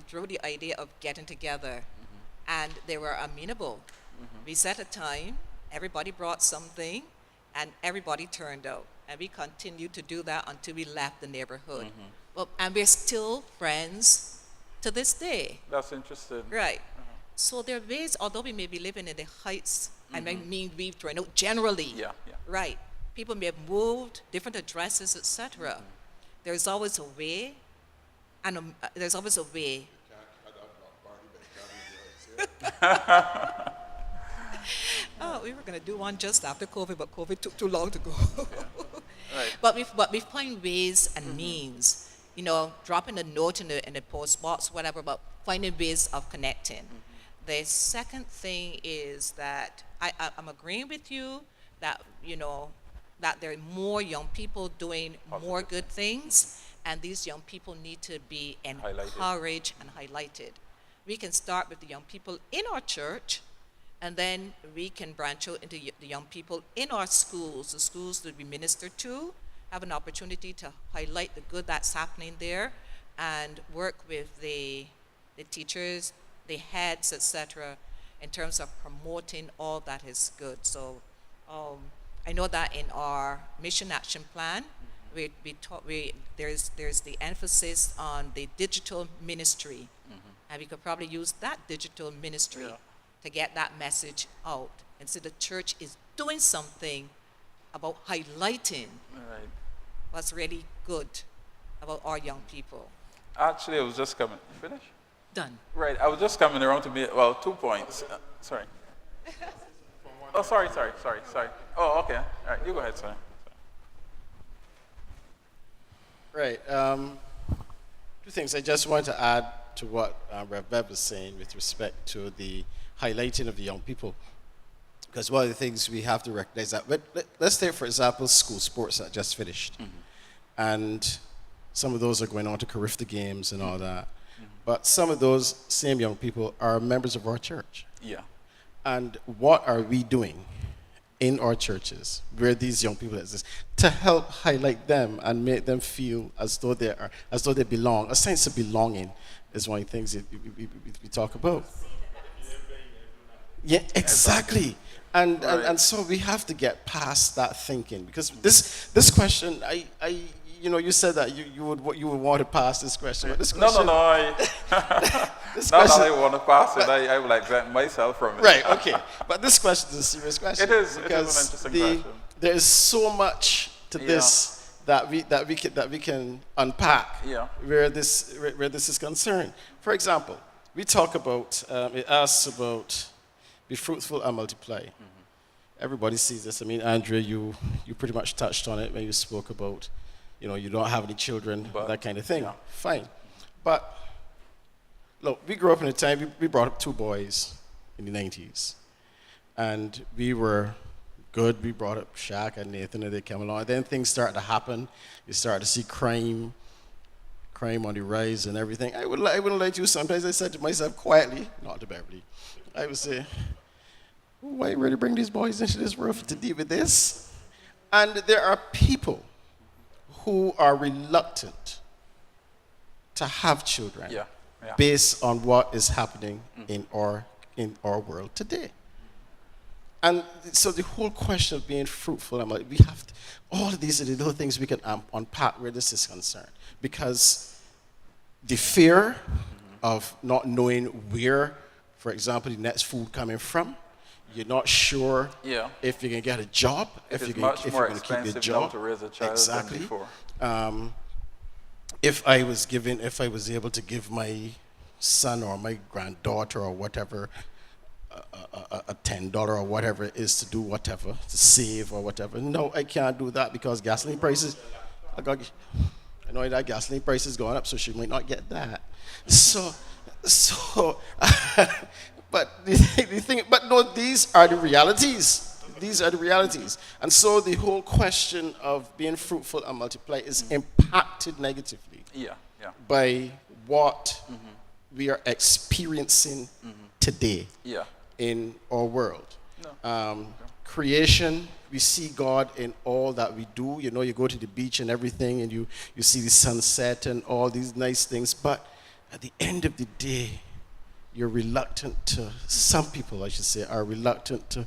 threw the idea of getting together, and they were amenable. We set a time. Everybody brought something, and everybody turned out. And we continued to do that until we left the neighborhood. Well, and we're still friends to this day. That's interesting. Right. So there are ways, although we may be living in the heights, I mean we've turned out generally. Yeah. Right. People may have moved, different addresses, etc. There's always a way, and there's always a way. Oh, we were going to do one just after COVID, but COVID took too long to go. Right. But we find ways and means, you know, dropping a note in the post box, whatever, but finding ways of connecting. The second thing is that I'm agreeing with you that, you know, that there are more young people doing more good things, and these young people need to be encouraged and highlighted. We can start with the young people in our church, and then we can branch out into the young people in our schools, the schools that we minister to, have an opportunity to highlight the good that's happening there, and work with the teachers, the heads, etc., in terms of promoting all that is good. So I know that in our mission action plan, there's the emphasis on the digital ministry, and we could probably use that digital ministry to get that message out. And so the church is doing something about highlighting what's really good about our young people. Actually, I was just coming. Finish? Done. Right. I was just coming around to make, well, 2 points. Sorry. Oh, sorry. Oh, okay. All right, you go ahead, sorry. Right. Two things. I just want to add to what Rev Bev was saying with respect to the highlighting of the young people. Because one of the things we have to recognize that, let's take, for example, school sports that just finished. And some of those are going on to Carifta Games and all that. But some of those same young people are members of our church. Yeah. And what are we doing in our churches where these young people exist to help highlight them and make them feel as though they belong? A sense of belonging is one of the things that we talk about. Yeah, exactly. And so we have to get past that thinking, because this question, you said that you would want to pass this question. But this question, No. this Not question, that I want to pass it. I will exempt myself from it. right? Okay, but this question is a serious question. It is an because interesting question. there is so much to this that we can unpack. Yeah. Where this is concerned. For example, we talk about it asks about be fruitful and multiply. Everybody sees this. I mean, Andrea, you pretty much touched on it when you spoke about you don't have any children, But, that kind of thing. yeah. Fine. But, look, we grew up in a time, we brought up 2 boys in the 90s. And we were good. We brought up Shaq and Nathan, and they came along. And then things started to happen. You started to see crime on the rise and everything. I wouldn't lie to you. Sometimes I said to myself quietly, not to Beverly, I would say, why really bring these boys into this world to deal with this? And there are people who are reluctant to have children Yeah. Yeah. based on what is happening in our world today. And so the whole question of being fruitful, we have to, all of these are the little things we can unpack where this is concerned. Because the fear of not knowing where, for example, the next food coming from, you're not sure Yeah. if you can get a job, if It's you're much going more to keep your expensive now job. to raise a child Exactly. than before. If I was able to give my son or my granddaughter or whatever a $10 or whatever it is to do whatever, to save or whatever. No, I can't do that because gasoline prices, I know that gasoline price is going up, so she might not get that. So, but the thing, but no, these are the realities. These are the realities. And so the whole question of being fruitful and multiply is impacted negatively Yeah. Yeah. by what we are experiencing today Yeah. in our world. No. Creation, we see God in all that we do. You go to the beach and everything, and you see the sunset and all these nice things. But at the end of the day, you're reluctant to, some people, I should say, are reluctant to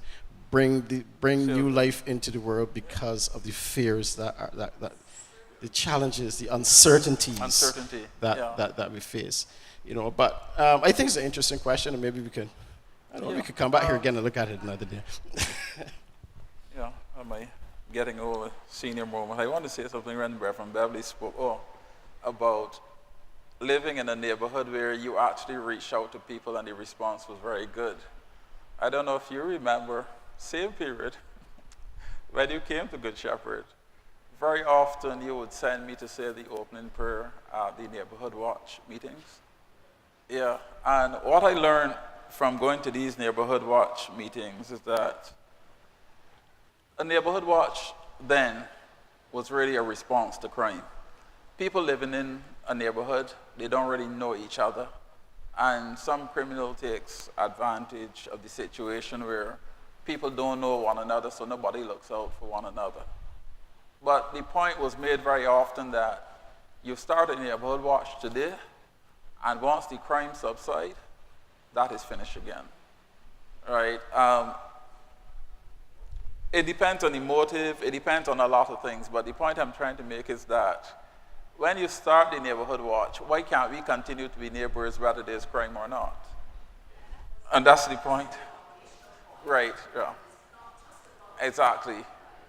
bring new life into the world because of the fears that the challenges, the uncertainties that we face. But I think it's an interesting question, and maybe we could come back here again and look at it another day. Yeah, am I getting over senior moment? I want to say something when Reverend Beverly spoke about living in a neighborhood where you actually reach out to people and the response was very good. I don't know if you remember, same period, when you came to Good Shepherd, very often you would send me to say the opening prayer at the neighborhood watch meetings. Yeah, and what I learned from going to these neighborhood watch meetings is that a neighborhood watch then was really a response to crime. People living in a neighborhood, they don't really know each other, and some criminal takes advantage of the situation where people don't know one another, so nobody looks out for one another. But the point was made very often that you start a neighborhood watch today, and once the crime subsides, that is finished again, right? It depends on the motive, it depends on a lot of things, but the point I'm trying to make is that when you start the neighborhood watch, why can't we continue to be neighbors whether there's crime or not? And that's the point. Right, yeah. Exactly,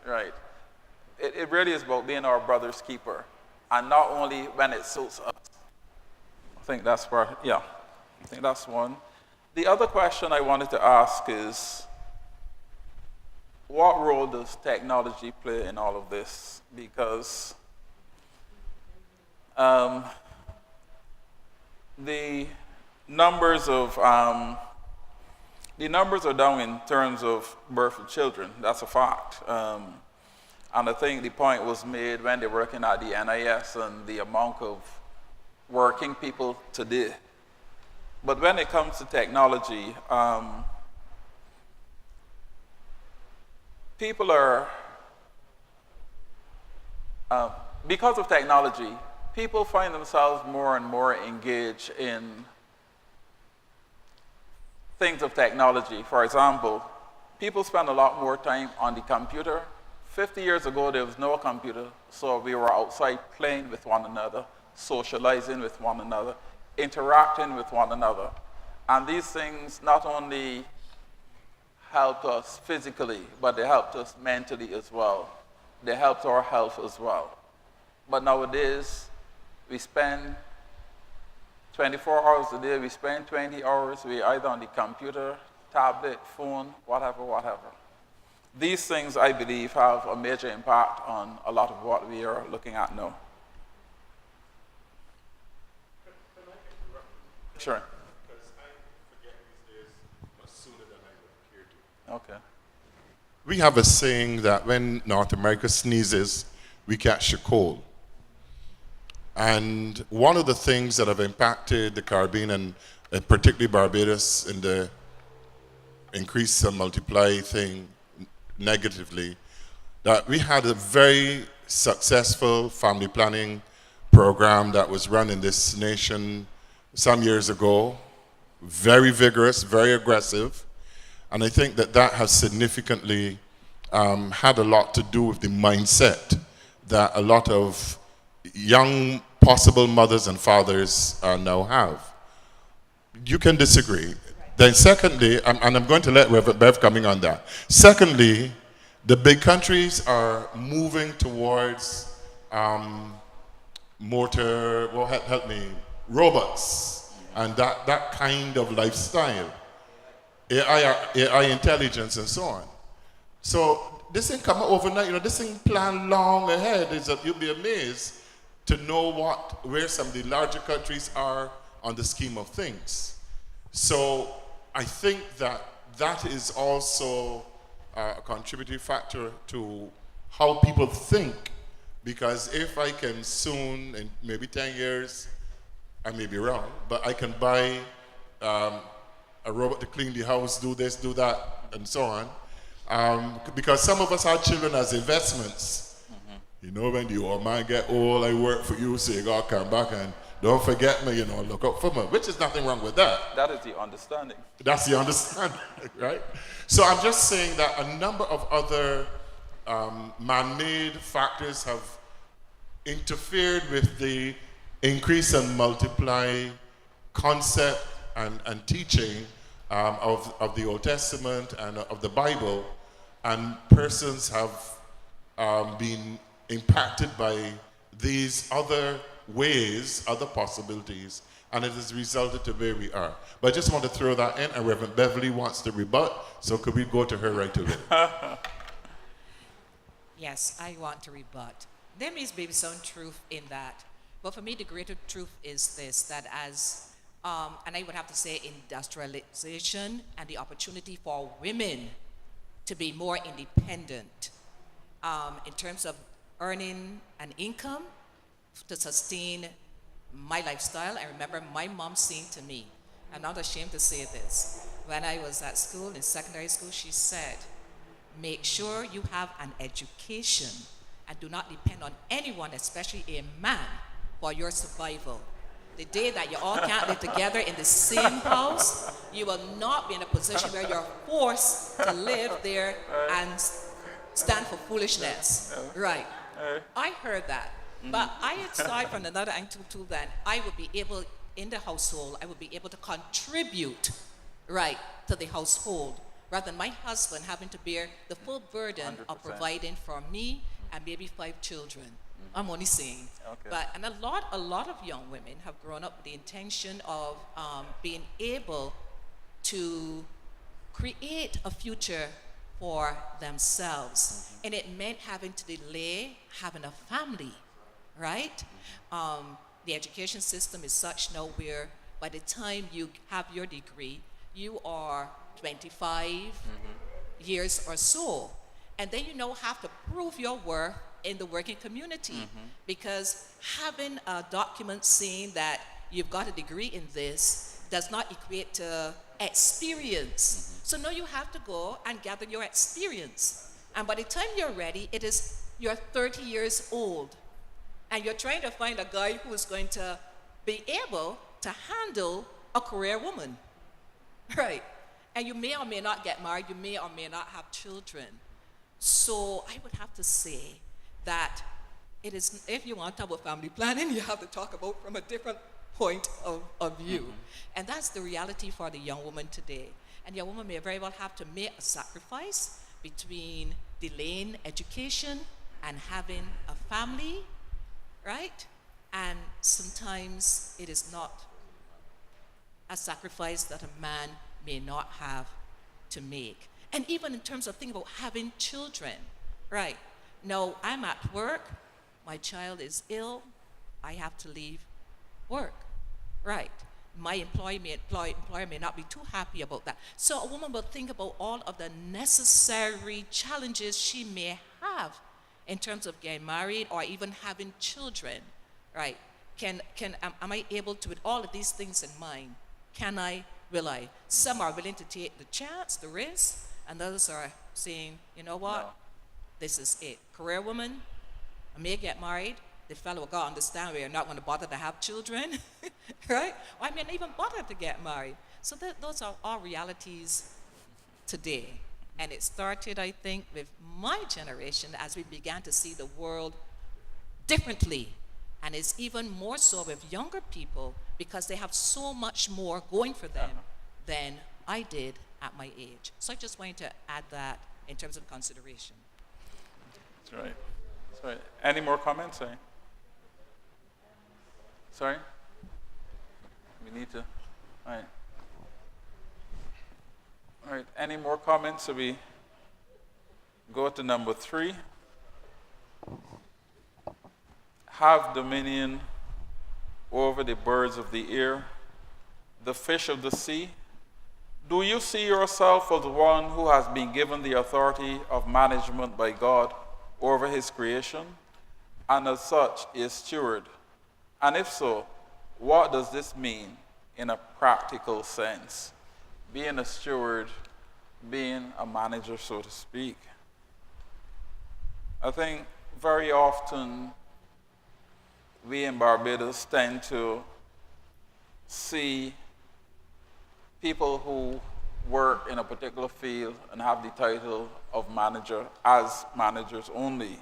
right. It really is about being our brother's keeper, and not only when it suits us. I think that's part, yeah. I think that's one. The other question I wanted to ask is, what role does technology play in all of this? Because the numbers are down in terms of birth of children. That's a fact. And I think the point was made when they were looking at the NIS and the amount of working people today. But when it comes to technology, people are, because of technology, people find themselves more and more engaged in things of technology. For example, people spend a lot more time on the computer. 50 years ago, there was no computer, so we were outside playing with one another, socializing with one another, interacting with one another. And these things not only helped us physically, but they helped us mentally as well. They helped our health as well. But nowadays, we spend 24 hours a day, we spend 20 hours, we're either on the computer, tablet, phone, whatever. These things, I believe, have a major impact on a lot of what we are looking at now. Sure. Because I forget these days much sooner than I would care to. Okay. We have a saying that when North America sneezes, we catch a cold. And one of the things that have impacted the Caribbean and particularly Barbados in the increase and multiply thing negatively, that we had a very successful family planning program that was run in this nation some years ago, very vigorous, very aggressive, and I think that that has significantly had a lot to do with the mindset that a lot of young possible mothers and fathers now have. You can disagree. Then secondly, and I'm going to let Reverend Bev coming on that. Secondly, the big countries are moving towards robots, and that kind of lifestyle, AI intelligence and so on. So this thing come overnight, this thing planned long ahead. Is that you'll be amazed to know where some of the larger countries are on the scheme of things. So I think that is also a contributing factor to how people think, because if I can soon, in maybe 10 years, I may be wrong, but I can buy a robot to clean the house, do this, do that, and so on. Because some of us had children as investments. When the old man get old, I work for you, so you gotta come back and don't forget me, look out for me, which is nothing wrong with that. That is the understanding. That's the understanding, right? So I'm just saying that a number of other man-made factors have interfered with the increase and multiply concept and teaching of the Old Testament and of the Bible, and persons have been impacted by these other ways, other possibilities, and it has resulted to where we are. But I just want to throw that in, and Reverend Beverly wants to rebut, so could we go to her right away? Yes, I want to rebut. There may be some truth in that, but for me the greater truth is this, that as, and I would have to say industrialization and the opportunity for women to be more independent in terms of earning an income to sustain my lifestyle. I remember my mom saying to me, I'm not ashamed to say this, when I was at school, in secondary school, she said, make sure you have an education and do not depend on anyone, especially a man, for your survival. The day that you all can't live together in the same house, you will not be in a position where you're forced to live there and stand for foolishness. Right. I heard that. But I saw from another angle too, that I would be able, in the household, I would be able to contribute, right, to the household, rather than my husband having to bear the full burden 100%. of providing for me and maybe 5 children. I'm only saying. Okay. But and a lot of young women have grown up with the intention of being able to create a future for themselves. And it meant having to delay having a family, right? The education system is such now where by the time you have your degree, you are 25 years or so. And then you now have to prove your worth in the working community, because having a document saying that you've got a degree in this does not equate to experience. So now you have to go and gather your experience. And by the time you're ready, you're 30 years old. And you're trying to find a guy who is going to be able to handle a career woman, right? And you may or may not get married, you may or may not have children. So I would have to say that it is, if you want to talk about family planning, you have to talk about from a different point of view. And that's the reality for the young woman today. And the young woman may very well have to make a sacrifice between delaying education and having a family, right? And sometimes it is not a sacrifice that a man may not have to make. And even in terms of thinking about having children, right? No, I'm at work, my child is ill, I have to leave work, right? My employer may not be too happy about that. So a woman will think about all of the necessary challenges she may have in terms of getting married or even having children, right? Am I able to, with all of these things in mind, can I, will I? Some are willing to take the chance, the risk, and others are saying, you know what, No. this is it. Career woman, I may get married. The fellow will God understand we are not going to bother to have children, right? Or I may not even bother to get married. So those are all realities today. And it started, I think, with my generation as we began to see the world differently. And it's even more so with younger people because they have so much more going for them than I did at my age. So I just wanted to add that in terms of consideration. That's right. That's right. Any more comments? Sorry? We need to. All right. All right. Any more comments? So we go to number 3. Have dominion over the birds of the air, the fish of the sea. Do you see yourself as one who has been given the authority of management by God over his creation, and as such is steward? And if so, what does this mean in a practical sense? Being a steward, being a manager, so to speak. I think very often we in Barbados tend to see people who work in a particular field and have the title of manager as managers only.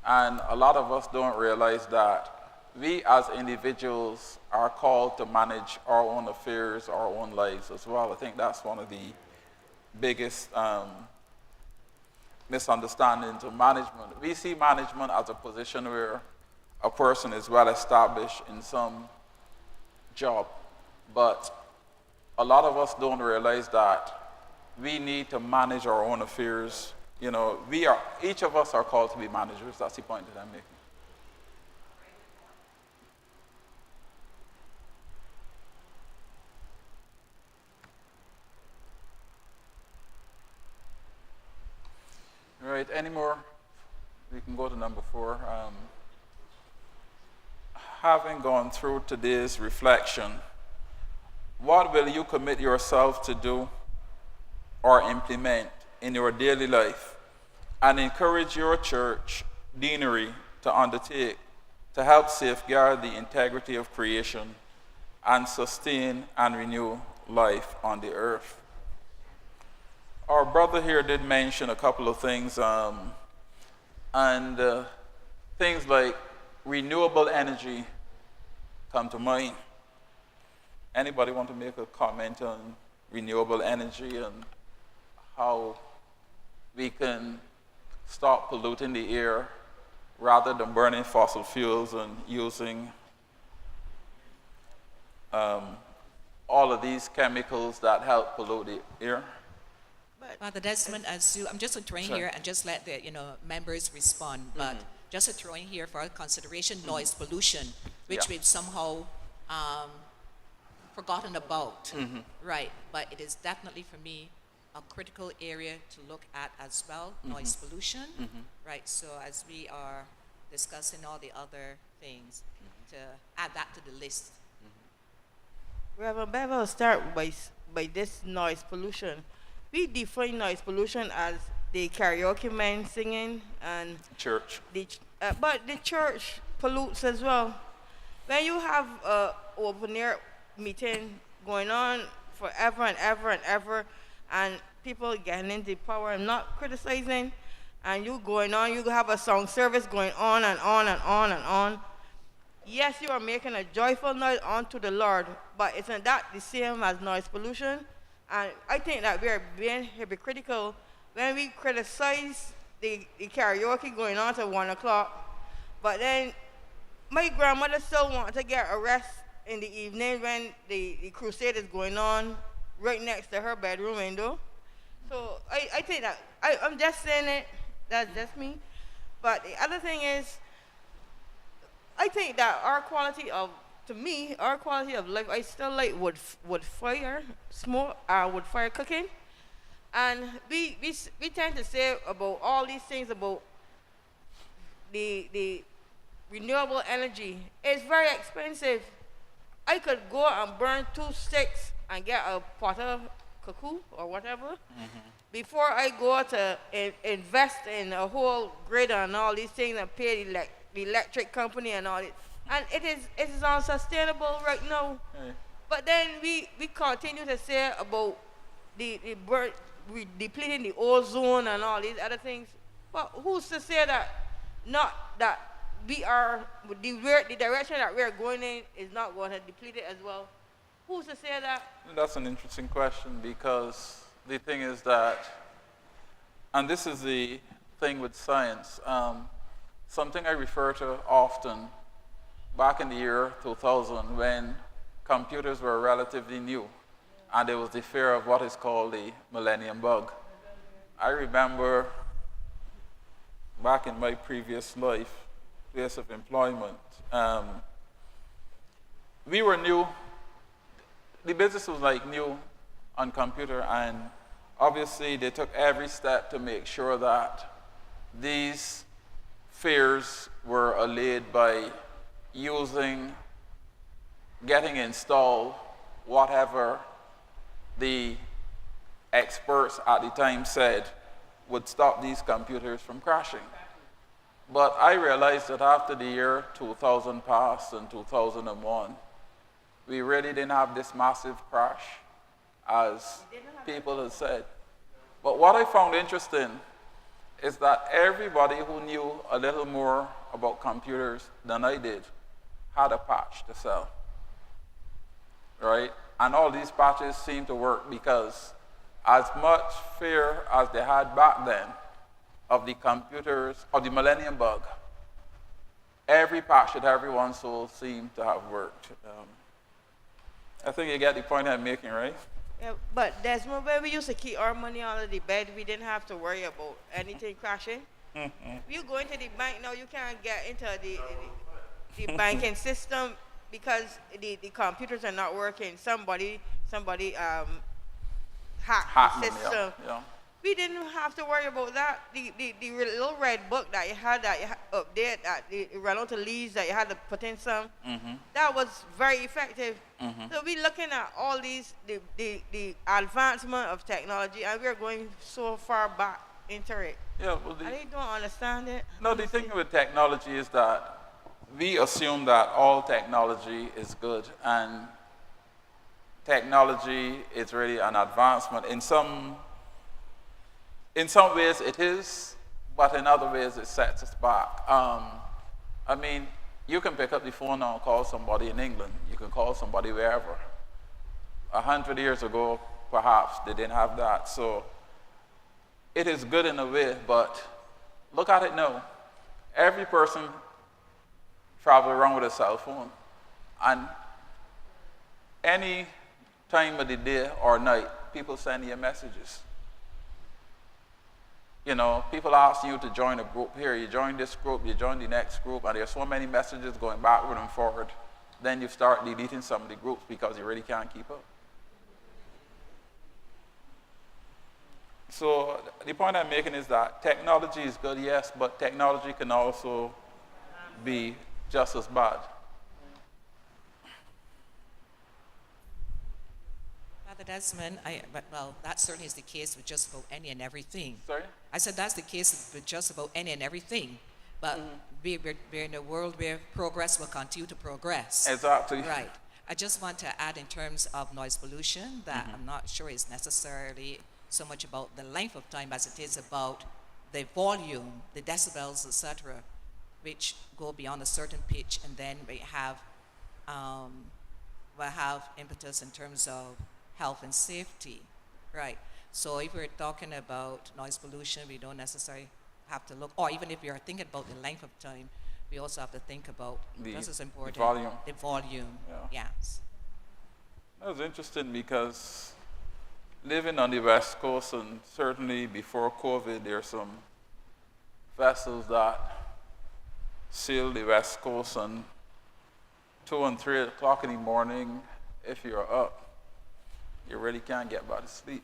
And a lot of us don't realize that we as individuals are called to manage our own affairs, our own lives as well. I think that's one of the biggest misunderstandings of management. We see management as a position where a person is well established in some job, but a lot of us don't realize that we need to manage our own affairs. You know, each of us are called to be managers. That's the point that I'm making. All right, any more? We can go to number 4. Having gone through today's reflection, what will you commit yourself to do or implement in your daily life and encourage your church deanery to undertake to help safeguard the integrity of creation and sustain and renew life on the earth? Our brother here did mention a couple of things, and things like renewable energy come to mind. Anybody want to make a comment on renewable energy and how we can stop polluting the air rather than burning fossil fuels and using all of these chemicals that help pollute the air? Father Desmond, I'm just throwing here and just let the members respond, but just throwing here for our consideration, noise pollution, which we've somehow forgotten about, right? But it is definitely for me a critical area to look at as well, noise pollution, right? So as we are discussing all the other things, to add that to the list. Reverend Bev, I'll start by this noise pollution. We define noise pollution as the karaoke men singing and Church. But the church pollutes as well. When you have an open air meeting going on forever and ever and ever, and people getting into power and not criticizing, and you going on, you have a song service going on and on and on and on. Yes, you are making a joyful noise unto the Lord, but isn't that the same as noise pollution? And I think that we are being hypocritical when we criticize the karaoke going on till 1 o'clock. But then my grandmother still wants to get a rest in the evening when the crusade is going on right next to her bedroom window. So I think that I'm just saying it. That's just me. But the other thing is, I think that our quality of, to me, our quality of life, I still like wood fire, smoke, wood fire cooking. And we tend to say about all these things about the renewable energy. It's very expensive. I could go and burn 2 sticks and get a pot of cuckoo or whatever before I go to invest in a whole grid and all these things and pay the electric company and all it. And it is unsustainable right now. Hey. But then we continue to say about we depleting the ozone and all these other things. But who's to say that not that we are the direction that we're going in is not going to deplete it as well? Who's to say that? That's an interesting question, because the thing is that, and this is the thing with science, something I refer to often, back in the year 2000 when computers were relatively new and there was the fear of what is called the millennium bug. I remember back in my previous life, place of employment, we were new. The business was like new on computer, and obviously they took every step to make sure that these fears were allayed by getting installed whatever the experts at the time said would stop these computers from crashing. But I realized that after the year 2000 passed and 2001, we really didn't have this massive crash as people had said. But what I found interesting is that everybody who knew a little more about computers than I did had a patch to sell, right? And all these patches seemed to work because as much fear as they had back then of the computers, of the millennium bug, every patch that everyone sold seemed to have worked. I think you get the point I'm making, right? Yeah, but Desmond, when we used to keep our money under the bed, we didn't have to worry about anything crashing. You go into the bank now, you can't get into the banking system because the computers are not working. Somebody hacked the system. Yeah. We didn't have to worry about that. The little red book that you had update that it ran out of leaves that you had to put in some, that was very effective. So we're looking at all these the advancement of technology, and we're going so far back into it. Yeah, well, I don't understand it. no, the thing with technology is that we assume that all technology is good, and technology is really an advancement. In some ways it is, but in other ways it sets us back. I mean, you can pick up the phone now and call somebody in England. You can call somebody wherever. 100 years ago, perhaps, they didn't have that. So it is good in a way, but look at it now. Every person travels around with a cell phone. And any time of the day or night, people send you messages. You know, people ask you to join a group here. You join this group, you join the next group, and there's so many messages going backward and forward. Then you start deleting some of the groups because you really can't keep up. So the point I'm making is that technology is good, yes, but technology can also be just as bad. Father Desmond, that certainly is the case with just about any and everything. Sorry? I said that's the case with just about any and everything. But we're in a world where progress will continue to progress. Exactly. Right. I just want to add in terms of noise pollution that I'm not sure is necessarily so much about the length of time as it is about the volume, the decibels, etc., which go beyond a certain pitch, and then we have impetus in terms of health and safety, right? So if we're talking about noise pollution, we don't necessarily have to look, or even if we are thinking about the length of time, we also have to think about, this is important, the volume. yes. That was interesting because living on the West Coast, and certainly before COVID, there are some vessels that sail the West Coast, and 2 and 3 o'clock in the morning, if you're up, you really can't get back to sleep.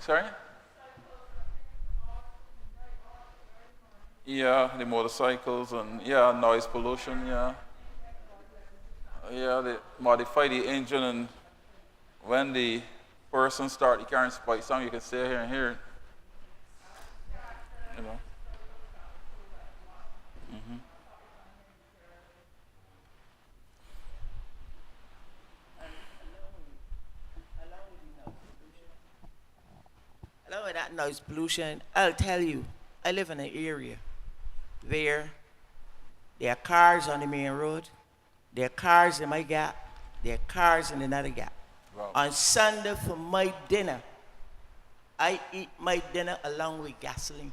Sorry? Yeah, the motorcycles and noise pollution, yeah. Yeah, they modify the engine, and when the person start the car and spike song, you can stay here and hear it. You know. Along with that noise pollution, I'll tell you, I live in an area where there are cars on the main road, there are cars in my gap, there are cars in another gap. Wow. On Sunday for my dinner, I eat my dinner along with gasoline.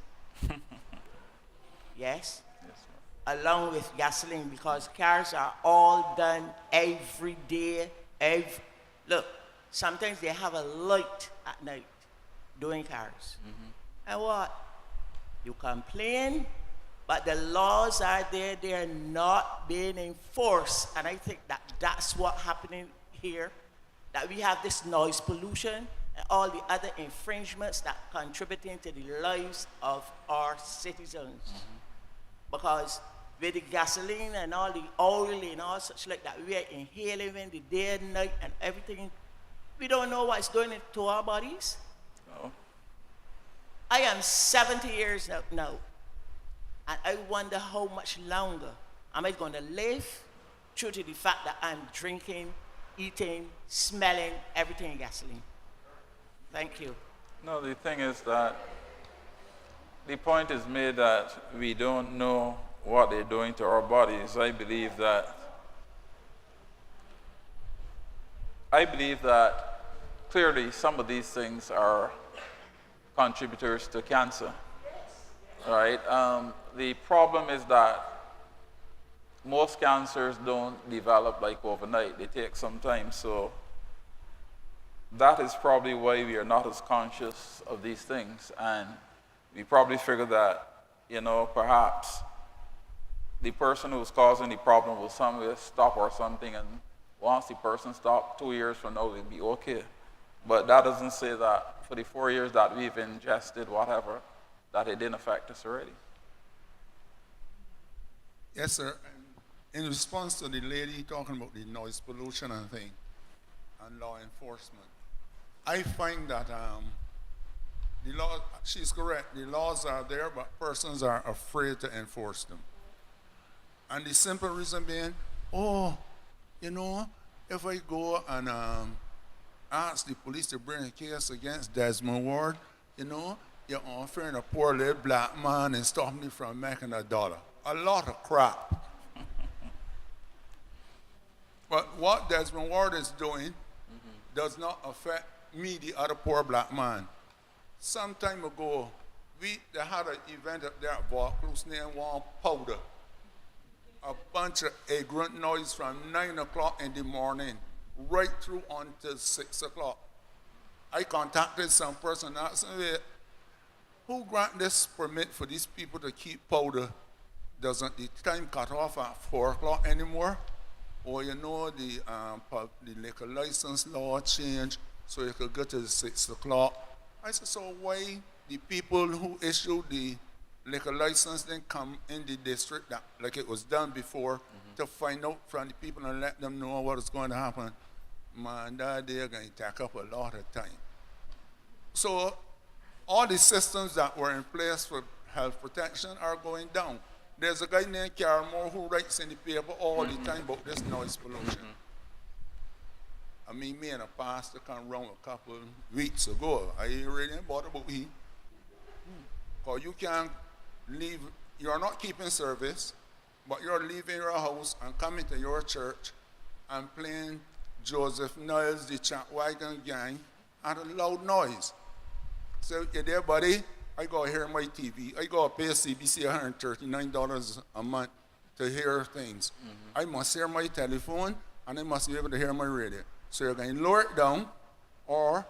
Yes? Yes, ma'am. Along with gasoline, because cars are all done every day. Look, sometimes they have a light at night doing cars. And what? You complain, but the laws are there, they are not being enforced. And I think that that's what's happening here, that we have this noise pollution and all the other infringements that contributing to the lives of our citizens. Because with the gasoline and all the oil and all such like that, we are inhaling in the day and night and everything. We don't know what's doing to our bodies. Oh. I am 70 years now, and I wonder how much longer am I going to live due to the fact that I'm drinking, eating, smelling everything gasoline. Thank you. No, the thing is that the point is made that we don't know what they're doing to our bodies. I believe that clearly some of these things are contributors to cancer. Right? The problem is that most cancers don't develop like overnight. They take some time. So that is probably why we are not as conscious of these things. And we probably figure that, perhaps the person who's causing the problem will somewhere stop or something, and once the person stops, 2 years from now, it'll be okay. But that doesn't say that for the 4 years that we've ingested whatever, that it didn't affect us already. Yes, sir. In response to the lady talking about the noise pollution and thing, and law enforcement, I find that the law, she's correct, the laws are there, but persons are afraid to enforce them. And the simple reason being, if I go and ask the police to bring a case against Desmond Ward, you're offering a poor little black man and stop me from making $1. A lot of crap. But what Desmond Ward is doing does not affect me, the other poor black man. Some time ago, they had an event up there at Vaucluse near one powder. A bunch of ignorant noise from 9 o'clock in the morning right through until 6 o'clock. I contacted some person and asked them, who grant this permit for these people to keep powder? Doesn't the time cut off at 4 o'clock anymore? Or the liquor license law changed so you could go to 6 o'clock. I said, so why the people who issued the liquor license didn't come in the district that, like it was done before, to find out from the people and let them know what is going to happen? Man, that they're going to take up a lot of time. So all the systems that were in place for health protection are going down. There's a guy named Carmore who writes in the paper all the time about this noise pollution. I mean, me and a pastor come around a couple weeks ago. I ain't really bothered about him. Because you can't leave, you're not keeping service, but you're leaving your house and coming to your church and playing Joseph Niles, the Chatwagon Gang, at a loud noise. So, you there, buddy? I go hear my TV. I go pay CBC $139 a month to hear things. I must hear my telephone, and they must be able to hear my radio. So you're going to lower it down, or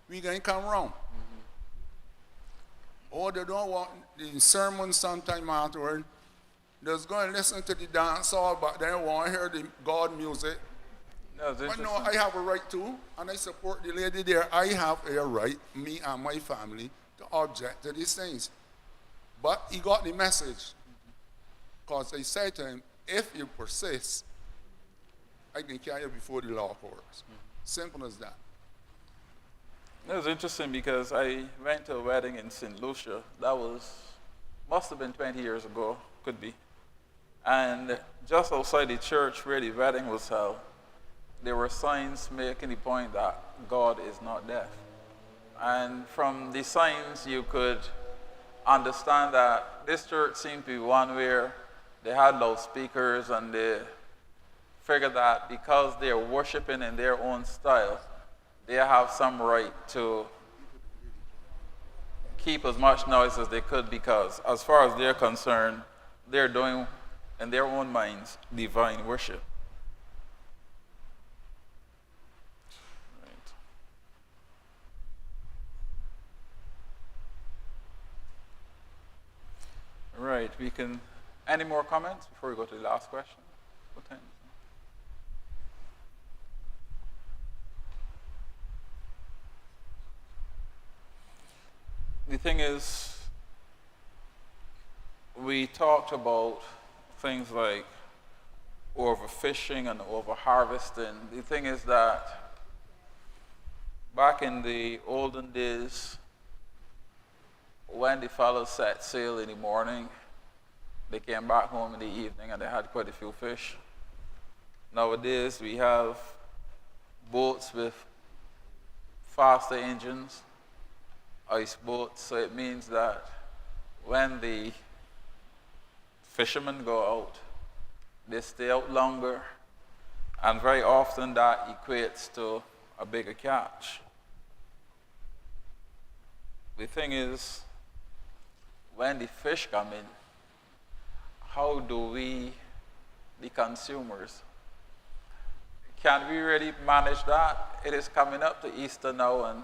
we're going to come around. Or they don't want the sermon sometime afterward. They're going to listen to the dance hall, but they don't want to hear the God music. But no, I have a right to, and I support the lady there. I have a right, me and my family, to object to these things. But he got the message. Because I said to him, if you persist, I can carry you before the law courts. Simple as that. It was interesting because I went to a wedding in St. Lucia. That must have been 20 years ago, could be. And just outside the church where the wedding was held, there were signs making the point that God is not deaf. And from the signs, you could understand that this church seemed to be one where they had loudspeakers, and they figured that because they're worshiping in their own style, they have some right to keep as much noise as they could, because as far as they're concerned, they're doing in their own minds divine worship. Right, we can, any more comments before we go to the last question? What time is it? The thing is, we talked about things like overfishing and overharvesting. The thing is that back in the olden days, when the fellows set sail in the morning, they came back home in the evening and they had quite a few fish. Nowadays, we have boats with faster engines, ice boats, so it means that when the fishermen go out, they stay out longer, and very often that equates to a bigger catch. The thing is, when the fish come in, how do we, the consumers, can we really manage that? It is coming up to Easter now, and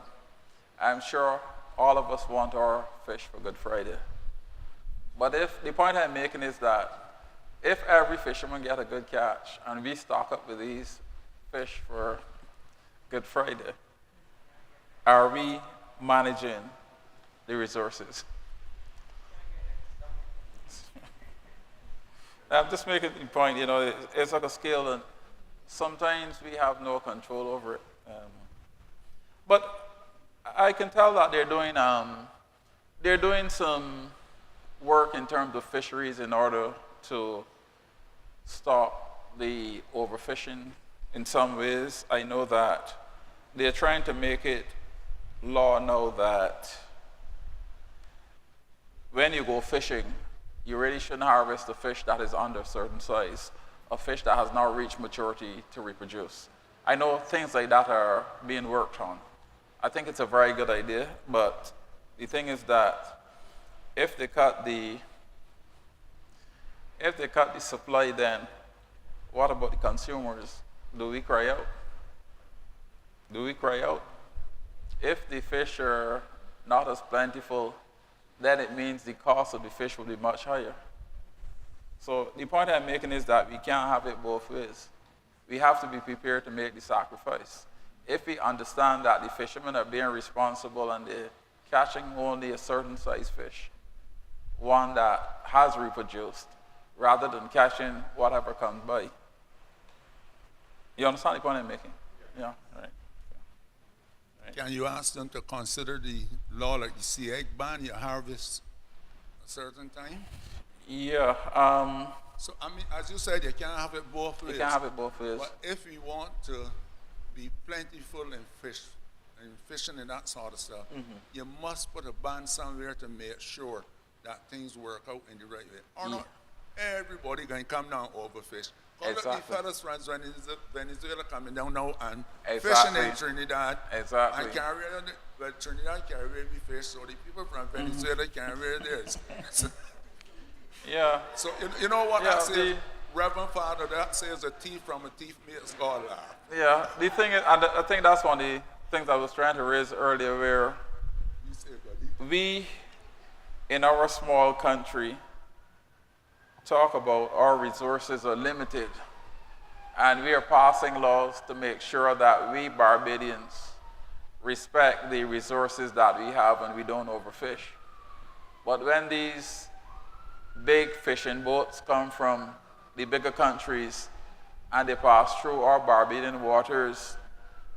I'm sure all of us want our fish for Good Friday. But the point I'm making is that if every fisherman get a good catch and we stock up with these fish for Good Friday, are we managing the resources? I'm just making the point, it's like a scale, and sometimes we have no control over it. But I can tell that they're doing some work in terms of fisheries in order to stop the overfishing in some ways. I know that they're trying to make it law now that when you go fishing, you really shouldn't harvest a fish that is under a certain size, a fish that has not reached maturity to reproduce. I know things like that are being worked on. I think it's a very good idea, but the thing is that if they cut the supply, then what about the consumers? Do we cry out? Do we cry out? If the fish are not as plentiful, then it means the cost of the fish will be much higher. So the point I'm making is that we can't have it both ways. We have to be prepared to make the sacrifice. If we understand that the fishermen are being responsible and they're catching only a certain size fish, one that has reproduced, rather than catching whatever comes by. You understand the point I'm making? Yeah, right. Can you ask them to consider the law like the sea egg ban? You harvest a certain time? Yeah. So, I mean, as you said, you can't have it both ways. You can't have it both ways. But if we want to be plentiful in fish, and fishing and that sort of stuff, you must put a ban somewhere to make sure that things work out in the right way. Or not everybody going to come down overfish. Exactly. The fellas from Venezuela coming down now and fishing in Trinidad. Exactly. And carry well, Trinidad carry the fish, so the people from Venezuela carry theirs. Yeah. So you know what I say? Reverend Father, that says a thief from a thief makes God laugh. Yeah, the thing is, and I think that's one of the things I was trying to raise earlier, where You say God. we, in our small country, talk about our resources are limited, and we are passing laws to make sure that we Barbadians respect the resources that we have and we don't overfish. But when these big fishing boats come from the bigger countries and they pass through our Barbadian waters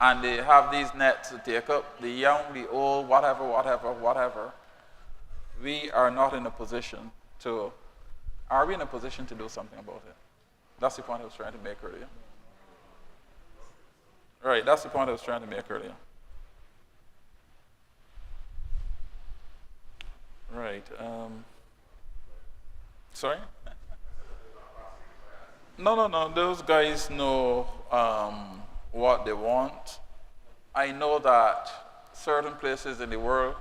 and they have these nets to take up the young, the old, whatever, we are not in a position to, are we in a position to do something about it? That's the point I was trying to make earlier. Right, that's the point I was trying to make earlier. Right. Sorry? No. Those guys know what they want. I know that certain places in the world,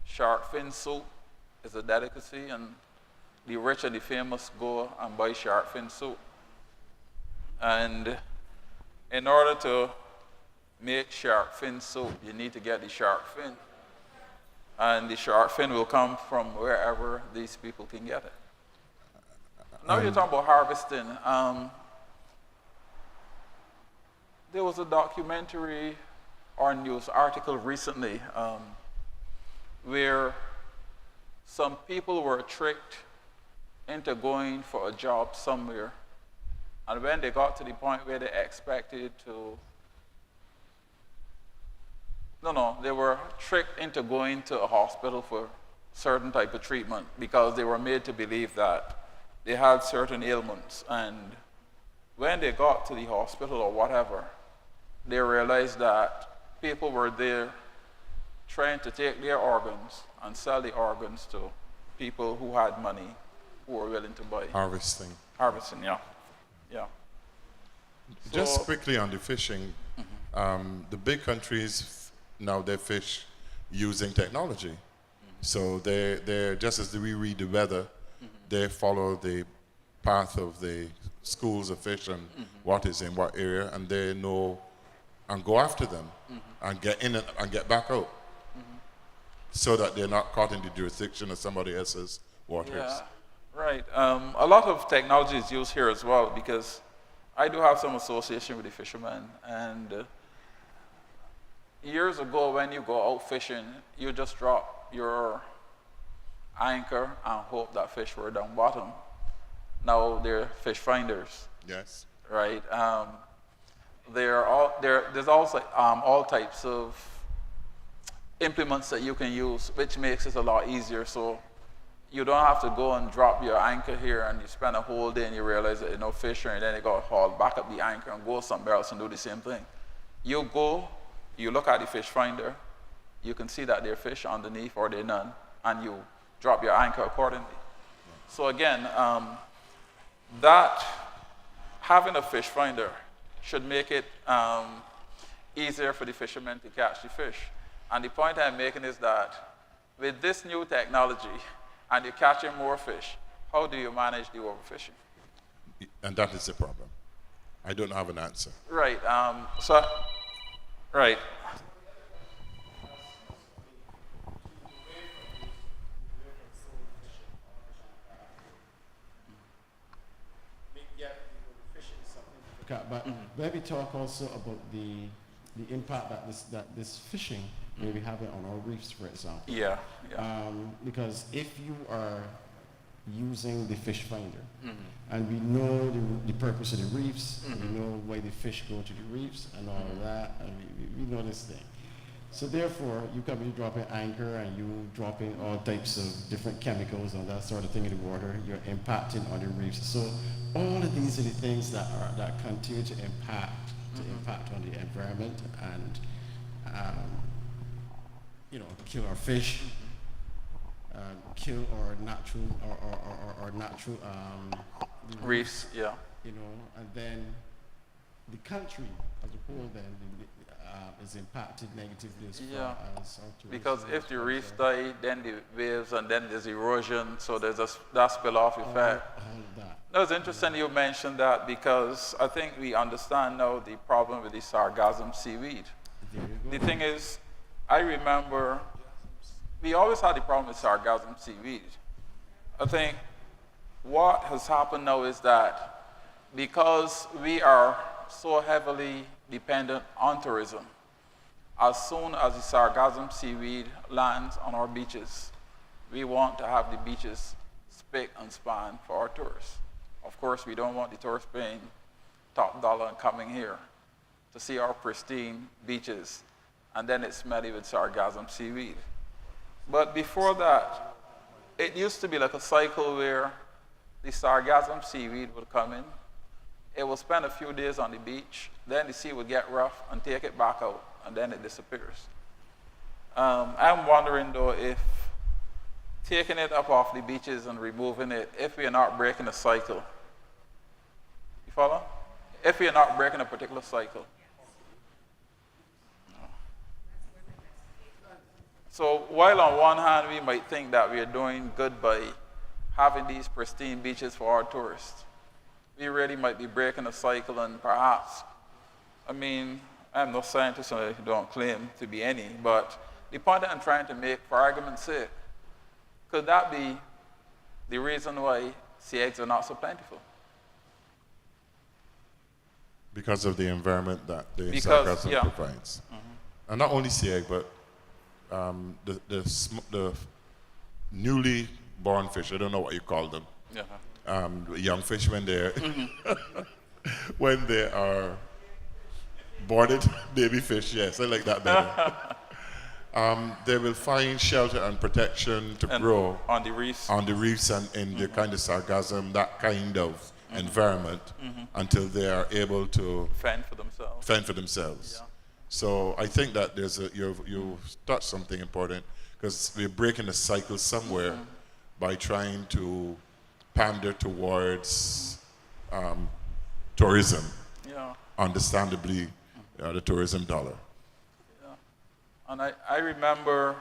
shark fin soup is a delicacy, and the rich and the famous go and buy shark fin soup. And in order to make shark fin soup, you need to get the shark fin. And the shark fin will come from wherever these people can get it. Now you're talking about harvesting. There was a documentary or news article recently where some people were tricked into going for a job somewhere. And when they got to the point where they expected to, they were tricked into going to a hospital for certain type of treatment because they were made to believe that they had certain ailments. And when they got to the hospital or whatever, they realized that people were there trying to take their organs and sell the organs to people who had money, who were willing to buy. Harvesting. Harvesting, yeah. Just So- quickly on the fishing, the big countries now they fish using technology. So they're just as we read the weather, they follow the path of the schools of fish and what is in what area, and they know and go after them and get in and get back out, so that they're not caught in the jurisdiction of somebody else's waters. Yeah, right. A lot of technology is used here as well because I do have some association with the fishermen, and years ago when you go out fishing, you just drop your anchor and hope that fish were down bottom. Now they're fish finders, Yes. right? There's also all types of implements that you can use, which makes it a lot easier. So you don't have to go and drop your anchor here and you spend a whole day and you realize that there's no fish, and then you got to haul back up the anchor and go somewhere else and do the same thing. You go, you look at the fish finder, you can see that there are fish underneath or there are none, and you drop your anchor accordingly. So again, that having a fish finder should make it easier for the fishermen to catch the fish. And the point I'm making is that with this new technology and you're catching more fish, how do you manage the overfishing? And that is the problem. I don't have an answer. Right. Right. But maybe talk also about the impact that this fishing may be having on our reefs, for example. Yeah. Because if you are using the fish finder, and we know the purpose of the reefs, we know why the fish go to the reefs and all of that, and we know this thing. So therefore, you come, you drop an anchor and you drop in all types of different chemicals and that sort of thing in the water, you're impacting on the reefs. So all of these are the things that continue to impact on the environment and kill our fish, kill our natural Reefs, yeah. and then the country as a whole then is impacted negatively as Yeah. far as our tourism Because if is the reefs concerned. die, then the waves, and then there's erosion, so there's that spill-off all effect. of that. That was interesting you mentioned that, because I think we understand now the problem with the sargassum seaweed. There you The go. thing is, I remember we always had the problem with sargassum seaweed. I think what has happened now is that because we are so heavily dependent on tourism, as soon as the sargassum seaweed lands on our beaches, we want to have the beaches spick and span for our tourists. Of course, we don't want the tourists paying top dollar and coming here to see our pristine beaches, and then it's smelly with sargassum seaweed. But before that, it used to be like a cycle where the sargassum seaweed would come in, it will spend a few days on the beach, then the sea will get rough and take it back out, and then it disappears. I'm wondering though if taking it up off the beaches and removing it, if we are not breaking a cycle. You follow? If we are not breaking a particular cycle. So while on one hand we might think that we are doing good by having these pristine beaches for our tourists, we really might be breaking a cycle, and perhaps, I mean, I'm no scientist and I don't claim to be any, but the point that I'm trying to make, for argument's sake, could that be the reason why sea eggs are not so plentiful? Because of the environment that the Because, sargassum yeah. provides. And not only sea egg, but the newly born fish, I don't know what you call them, Yeah. young fish when they're when they are boarded, baby fish, yes, I like that better. They will find shelter and protection to And grow on the reefs. on the reefs and in the kind of sargassum, that kind of environment, until they are able to Fend for themselves. fend for themselves. Yeah. So I think that there's you've touched something important, because we're breaking a cycle somewhere by trying to pander towards tourism, Yeah. understandably, the tourism dollar. And I remember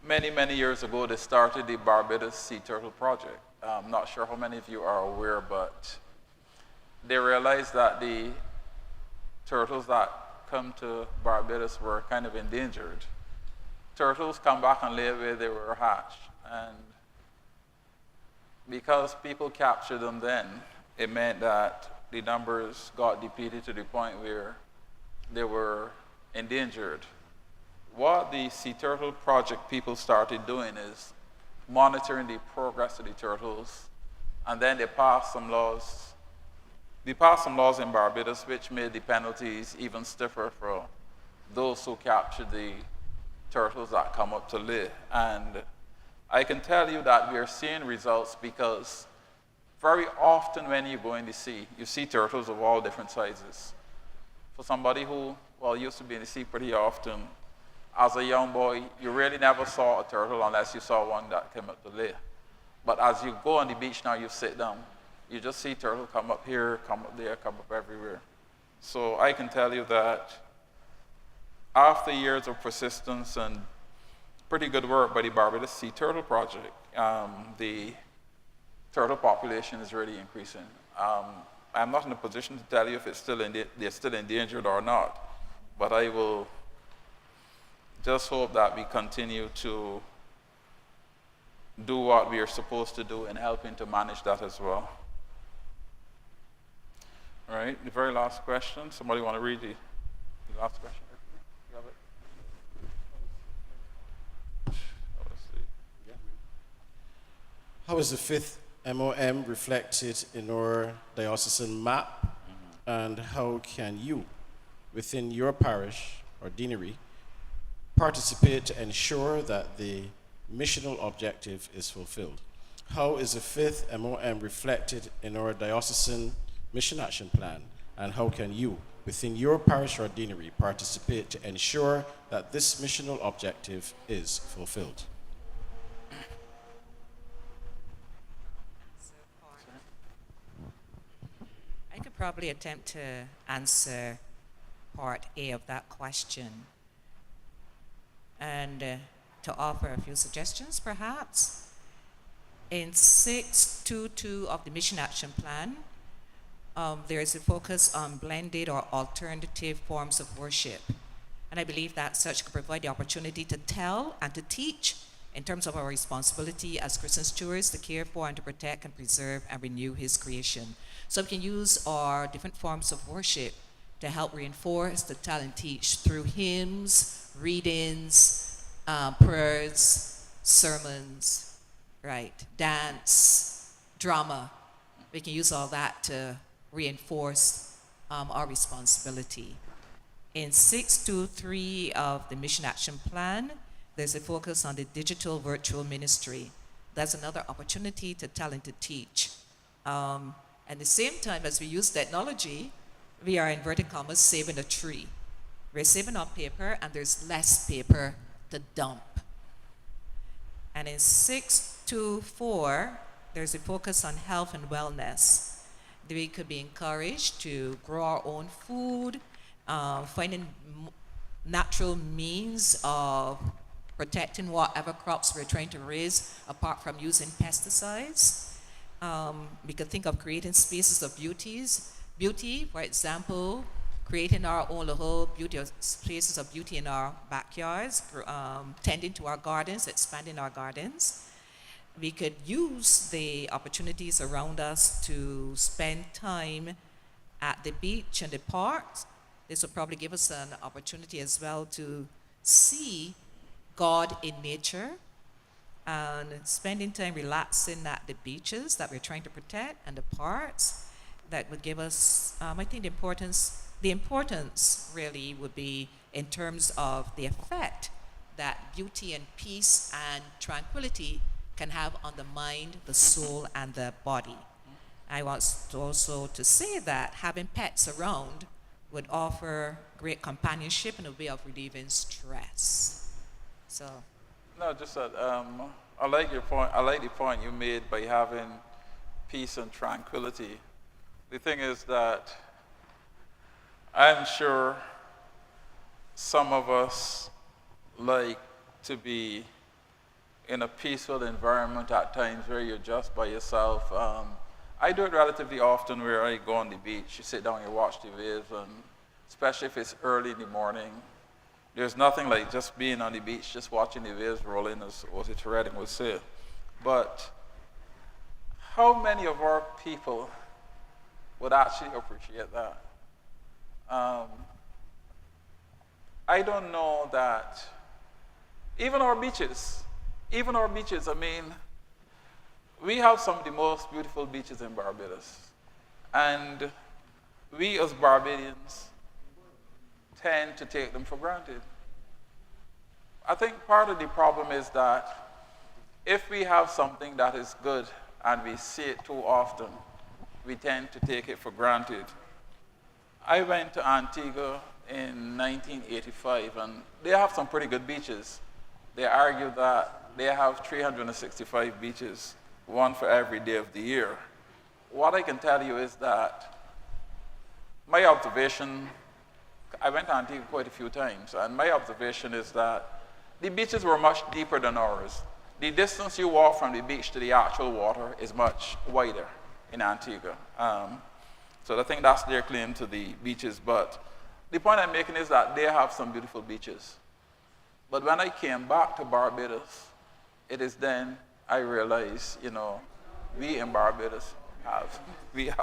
many, many years ago, they started the Barbados Sea Turtle Project. I'm not sure how many of you are aware, but they realized that the turtles that come to Barbados were kind of endangered. Turtles come back and lay where they were hatched. And because people captured them then, it meant that the numbers got depleted to the point where they were endangered. What the Sea Turtle Project people started doing is monitoring the progress of the turtles, and then they passed some laws. They passed some laws in Barbados which made the penalties even stiffer for those who captured the turtles that come up to lay. And I can tell you that we are seeing results, because very often when you go in the sea, you see turtles of all different sizes. For somebody who, well, used to be in the sea pretty often, as a young boy, you really never saw a turtle unless you saw one that came up to lay. But as you go on the beach now, you sit down, you just see turtles come up here, come up there, come up everywhere. So I can tell you that after years of persistence and pretty good work by the Barbados Sea Turtle Project, the turtle population is really increasing. I'm not in a position to tell you if it's they're still endangered or not, but I will just hope that we continue to do what we are supposed to do in helping to manage that as well. All right, the very last question. Somebody want to read the last question? You have it? Let's see. How is the fifth MOM reflected in our diocesan map? And how can you, within your parish or deanery, participate to ensure that the missional objective is fulfilled? How is the fifth MOM reflected in our diocesan mission action plan? And how can you, within your parish or deanery, participate to ensure that this missional objective is fulfilled? I could probably attempt to answer part A of that question and to offer a few suggestions, perhaps. In 6.2.2 of the Mission Action Plan, there is a focus on blended or alternative forms of worship. And I believe that such could provide the opportunity to tell and to teach in terms of our responsibility as Christian stewards to care for and to protect and preserve and renew His creation. So we can use our different forms of worship to help reinforce, to tell and teach through hymns, readings, prayers, sermons, right, dance, drama. We can use all that to reinforce our responsibility. In 6.2.3 of the Mission Action Plan, there's a focus on the digital virtual ministry. That's another opportunity to tell and to teach. At the same time as we use technology, we are, in inverted commas, saving a tree. We're saving on paper, and there's less paper to dump. And in 6.2.4, there's a focus on health and wellness. We could be encouraged to grow our own food, finding natural means of protecting whatever crops we're trying to raise apart from using pesticides. We could think of creating spaces of beauty, for example, creating our own little spaces of beauty in our backyards, tending to our gardens, expanding our gardens. We could use the opportunities around us to spend time at the beach and the parks. This will probably give us an opportunity as well to see God in nature and spending time relaxing at the beaches that we're trying to protect and the parks. That would give us, I think the importance really would be in terms of the effect that beauty and peace and tranquility can have on the mind, the soul, and the body. I want also to say that having pets around would offer great companionship and a way of relieving stress. So, No, just that I like your point. I like the point you made by having peace and tranquility. The thing is that I'm sure some of us like to be in a peaceful environment at times where you're just by yourself. I do it relatively often where I go on the beach, you sit down, you watch the waves, and especially if it's early in the morning, there's nothing like just being on the beach, just watching the waves roll in, as Otis Redding would say. But how many of our people would actually appreciate that? I don't know that even our beaches, I mean, we have some of the most beautiful beaches in Barbados. And we as Barbadians tend to take them for granted. I think part of the problem is that if we have something that is good and we see it too often, we tend to take it for granted. I went to Antigua in 1985, and they have some pretty good beaches. They argue that they have 365 beaches, one for every day of the year. What I can tell you is that my observation, I went to Antigua quite a few times, and my observation is that the beaches were much deeper than ours. The distance you walk from the beach to the actual water is much wider in Antigua. So I think that's their claim to the beaches. But the point I'm making is that they have some beautiful beaches. But when I came back to Barbados, it is then I realized, we in Barbados have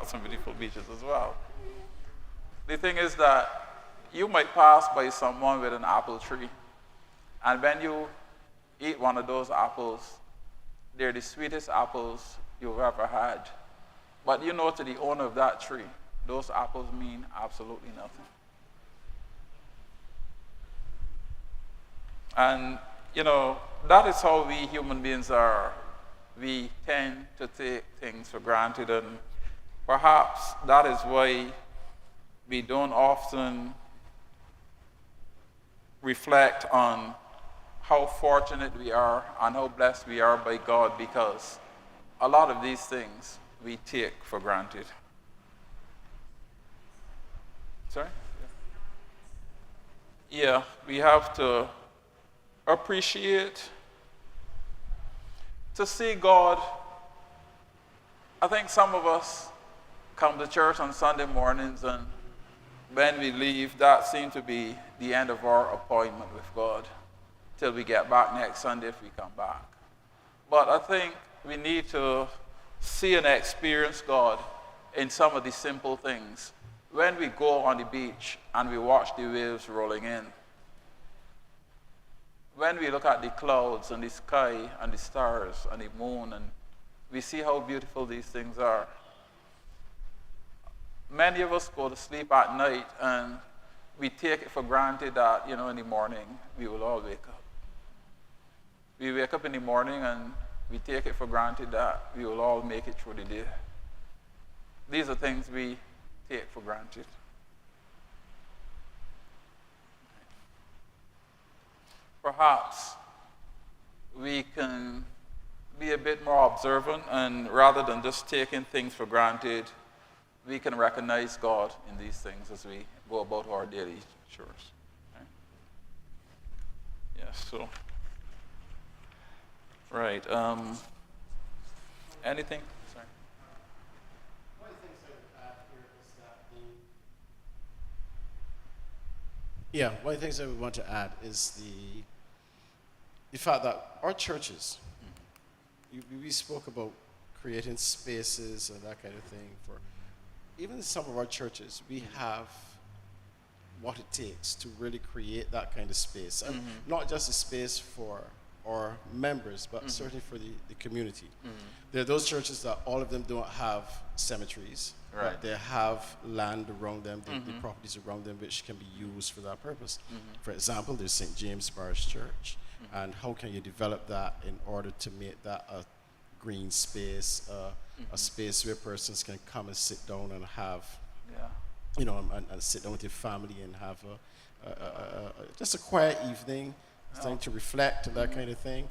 some beautiful beaches as well. The thing is that you might pass by someone with an apple tree, and when you eat one of those apples, they're the sweetest apples you've ever had. But to the owner of that tree, those apples mean absolutely nothing. And, that is how we human beings are. We tend to take things for granted, and perhaps that is why we don't often reflect on how fortunate we are and how blessed we are by God, because a lot of these things we take for granted. Sorry? Yeah, we have to appreciate, to see God. I think some of us come to church on Sunday mornings, and when we leave, that seems to be the end of our appointment with God till we get back next Sunday if we come back. But I think we need to see and experience God in some of the simple things. When we go on the beach and we watch the waves rolling in, when we look at the clouds and the sky and the stars and the moon, and we see how beautiful these things are. Many of us go to sleep at night and we take it for granted that, in the morning we will all wake up. We wake up in the morning and we take it for granted that we will all make it through the day. These are things we take for granted. Perhaps we can be a bit more observant, and rather than just taking things for granted, we can recognize God in these things as we go about our daily chores. Okay? Yeah, so, right. Anything? Sorry. One of the things I would add here is that one of the things I would want to add is the fact that our churches, we spoke about creating spaces and that kind of thing. For even some of our churches, we have what it takes to really create that kind of space. And not just a space for our members, but certainly for the community. There are those churches that all of them don't have cemeteries, but they have land around them, the properties around them, which can be used for that purpose. For example, there's St. James Parish Church, and how can you develop that in order to make that a green space, a space where persons can come and sit down and have, and sit down with your family and have just a quiet evening, time to reflect and that kind of thing.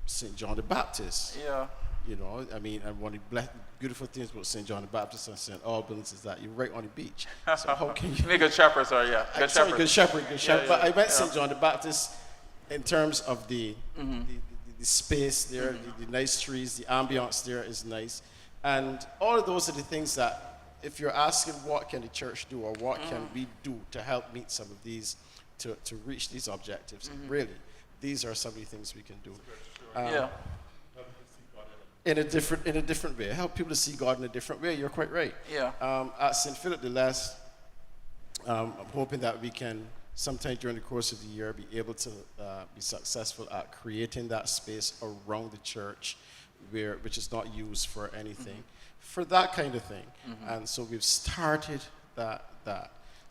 St. John the Baptist. Yeah. And one of the beautiful things about St. John the Baptist and St. Albans is that you're right on the beach. So how can you... Good Shepherd, sorry, yeah. Good Shepherd. Good Shepherd. Yeah, but I meant St. John the Baptist in terms of the space there, the nice trees, the ambience there is nice. And all of those are the things that, if you're asking what can the church do or what can we do to help meet some of these, to reach these objectives, really, these are some of the things we can do. In a different way. Help people to see God in a different way. You're quite right. Yeah. At St. Philip the Less, I'm hoping that we can, sometime during the course of the year, be able to be successful at creating that space around the church, which is not used for anything, for that kind of thing. And so we've started that.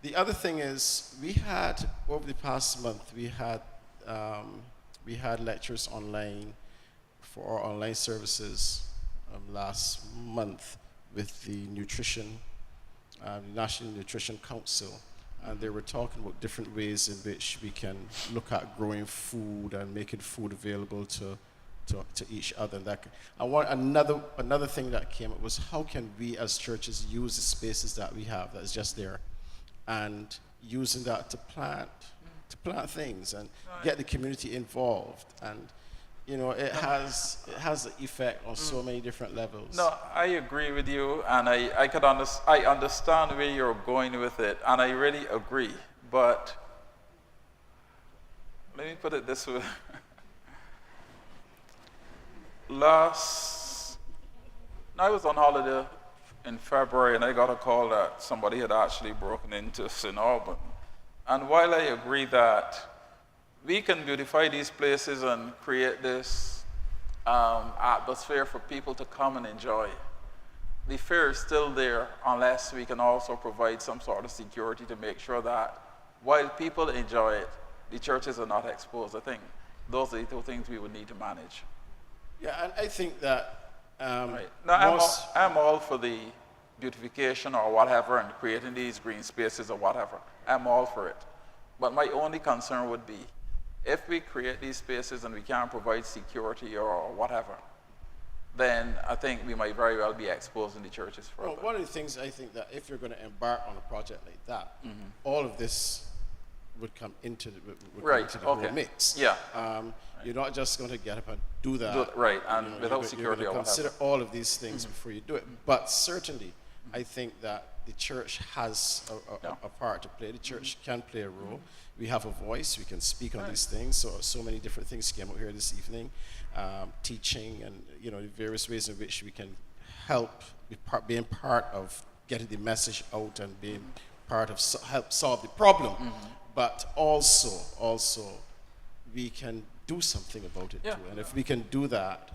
The other thing is, we had over the past month, we had lectures online for our online services last month with the National Nutrition Council, and they were talking about different ways in which we can look at growing food and making food available to each other. Another thing that came up was, how can we as churches use the spaces that we have that's just there, and using that to plant things and get the community involved. And it has an effect on so many different levels. No, I agree with you, and I understand where you're going with it, and I really agree. But let me put it this way. I was on holiday in February, and I got a call that somebody had actually broken into St. Albans. And while I agree that we can beautify these places and create this atmosphere for people to come and enjoy, the fear is still there unless we can also provide some sort of security to make sure that while people enjoy it, the churches are not exposed. I think those are the two things we would need to manage. Yeah, and I think that right. No, I'm all for the beautification or whatever and creating these green spaces or whatever. I'm all for it. But my only concern would be, if we create these spaces and we can't provide security or whatever, then I think we might very well be exposing the churches further. Well, one of the things I think that if you're going to embark on a project like that, all of this would come into the whole mix. Yeah. You're not just going to get up and do that. And without security you're or going to consider whatever. all of these things before you do it. But certainly, I think that the church has a part to play. The church can play a role. We have a voice. We can speak on these things. So many different things came out here this evening, teaching and the various ways in which we can help being part of getting the message out and being part of help solve the problem. But also we can do something about it too. And if we can do that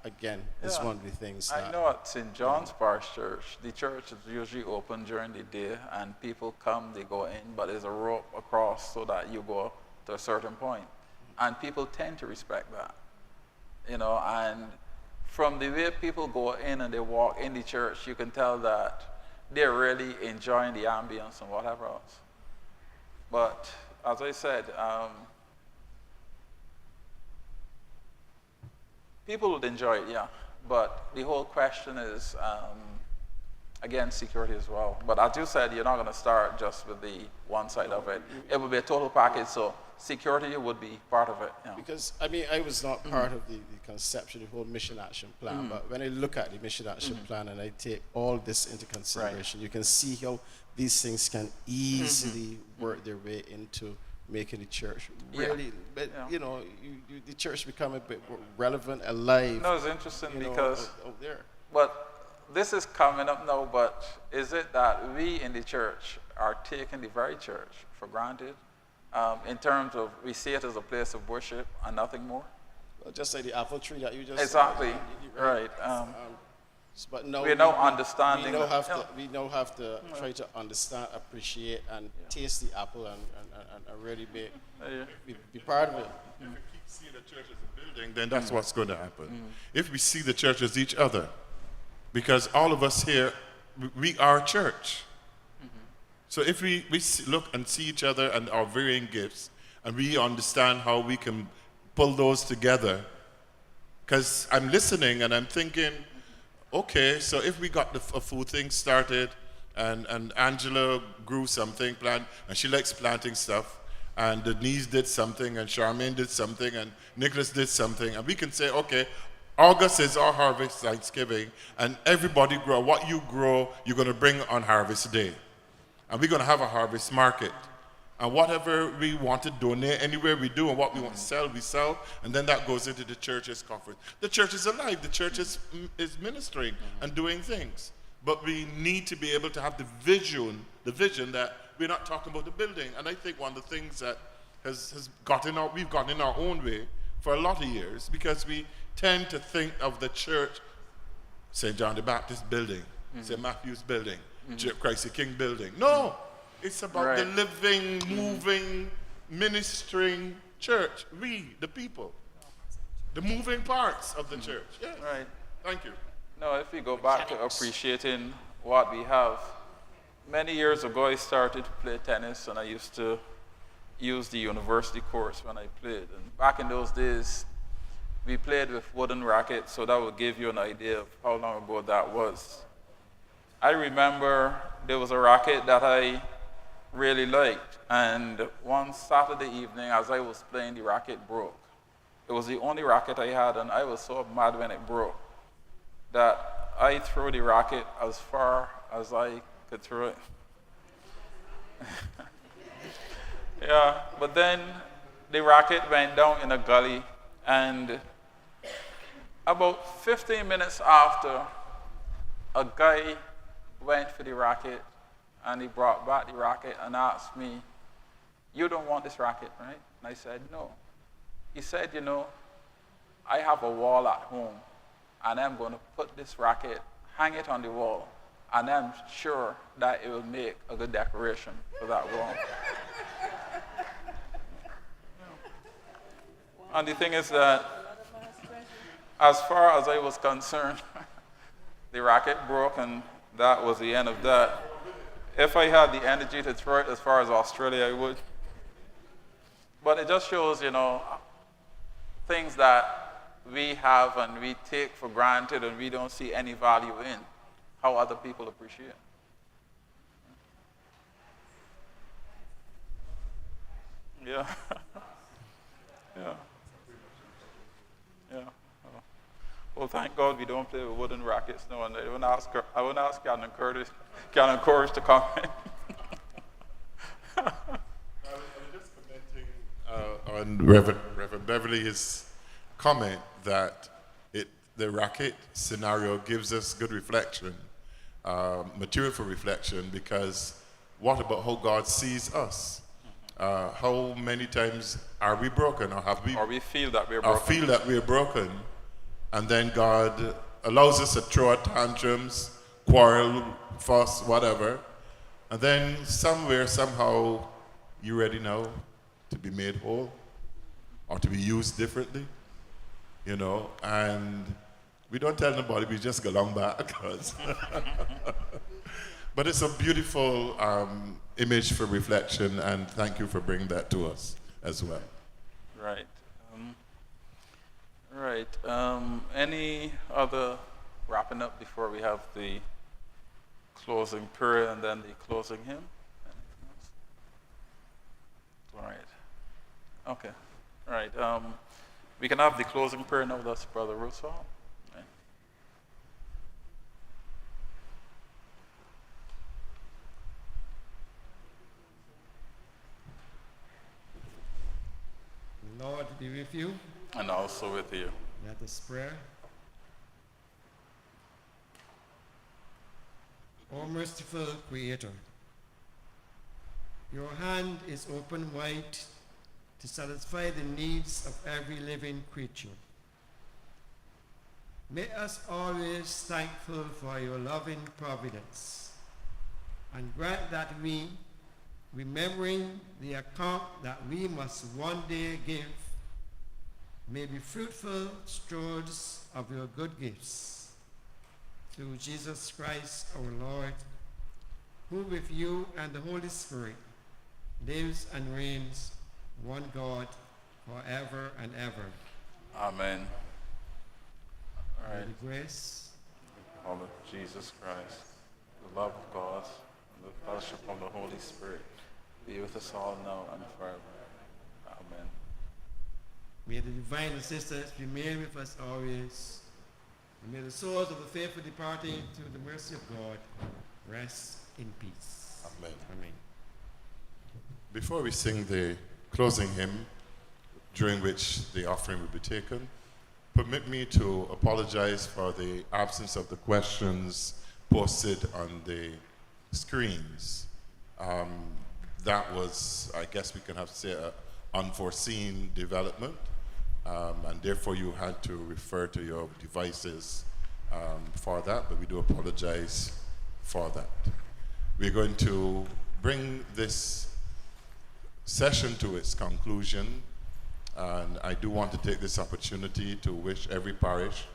again is one of the things that I know at St. John's Parish Church, the church is usually open during the day and people come, they go in, but there's a rope across so that you go to a certain point. And people tend to respect that. And from the way people go in and they walk in the church, you can tell that they're really enjoying the ambience and whatever else. But as I said, people would enjoy it, yeah. But the whole question is, again, security as well. But as you said, you're not going to start just with the one side of it. It will be a total package, so security would be part of it. Because, I was not part of the conception, the whole mission action plan, but when I look at the mission action plan and I take all this into consideration, you can see how these things can easily work their way into making the church really, the church become a bit more relevant, alive. No, it's interesting because, out there. But this is coming up now, but is it that we in the church are taking the very church for granted in terms of we see it as a place of worship and nothing more? Well, just like the apple tree that you just exactly, right. But no, we're now understanding. We now have to try to understand, appreciate, and taste the apple and really be part of it. If we keep seeing the church as a building, then that's what's going to happen. If we see the church as each other, because all of us here, we are church. So if we look and see each other and our varying gifts, and we understand how we can pull those together, because I'm listening and I'm thinking, okay, so if we got a food thing started, and Angela grew something, and she likes planting stuff, and Denise did something, and Charmaine did something, and Nicholas did something, and we can say, okay, August is our harvest Thanksgiving, and everybody grow. What you grow, you're going to bring on harvest day. And we're going to have a harvest market. And whatever we want to donate, anywhere we do, and what we want to sell, we sell. And then that goes into the church's conference. The church is alive. The church is ministering and doing things. But we need to be able to have the vision that we're not talking about the building. And I think one of the things that we've gotten in our own way for a lot of years, because we tend to think of the church, St. John the Baptist building, St. Matthew's building, Christ the King building. No, it's about the living, moving, ministering church. We, the people, the moving parts of the church. Yes. Right. Thank you. No, if we go back to appreciating what we have, many years ago I started to play tennis, and I used to use the university courts when I played. And back in those days, we played with wooden rackets, so that would give you an idea of how long ago that was. I remember there was a racket that I really liked, and one Saturday evening as I was playing, the racket broke. It was the only racket I had, and I was so mad when it broke that I threw the racket as far as I could throw it. Yeah, but then the racket went down in a gully, and about 15 minutes after, a guy went for the racket, and he brought back the racket and asked me, "You don't want this racket, right?" And I said, "No." He said, "You know, I have a wall at home, and I'm going to put this racket, hang it on the wall, and I'm sure that it will make a good decoration for that wall." And the thing is that, as far as I was concerned, the racket broke, and that was the end of that. If I had the energy to throw it as far as Australia, I would. But it just shows, things that we have and we take for granted and we don't see any value in, how other people appreciate. Yeah. Yeah. Yeah. Well, thank God we don't play with wooden rackets now. And I won't ask Canon Courage to comment. I was just commenting on Reverend Beverly's comment that the racket scenario gives us good reflection, material for reflection, because what about how God sees us? How many times are we broken, or have we? Or we feel that we're Or broken. feel that we're broken, and then God allows us to throw out tantrums, quarrel, fuss, whatever, and then somewhere, somehow, you ready now to be made whole or to be used differently, you know, and we don't tell nobody, we just go along back. But it's a beautiful image for reflection, and thank you for bringing that to us as well. Right. Any other wrapping up before we have the closing prayer and then the closing hymn? Anything else? All right. Okay. All right. We can have the closing prayer now. That's Brother Roosevelt. Okay. Lord be with you. And also with you. Let us pray. O merciful Creator, your hand is open wide to satisfy the needs of every living creature. Make us always thankful for your loving providence, and grant that we, remembering the account that we must one day give, may be fruitful stewards of your good gifts. Through Jesus Christ our Lord, who with you and the Holy Spirit lives and reigns, one God, forever and ever. Amen. All right. May the grace Of Jesus Christ, the love of God, and the fellowship of the Holy Spirit be with us all now and forever. Amen. May the divine assistance remain with us always. And may the souls of the faithful departing through the mercy of God rest in peace. Amen. Amen. Before we sing the closing hymn, during which the offering will be taken, permit me to apologize for the absence of the questions posted on the screens. That was, I guess we can have to say, an unforeseen development, and therefore you had to refer to your devices for that, but we do apologize for that. We're going to bring this session to its conclusion, and I do want to take this opportunity to wish every parish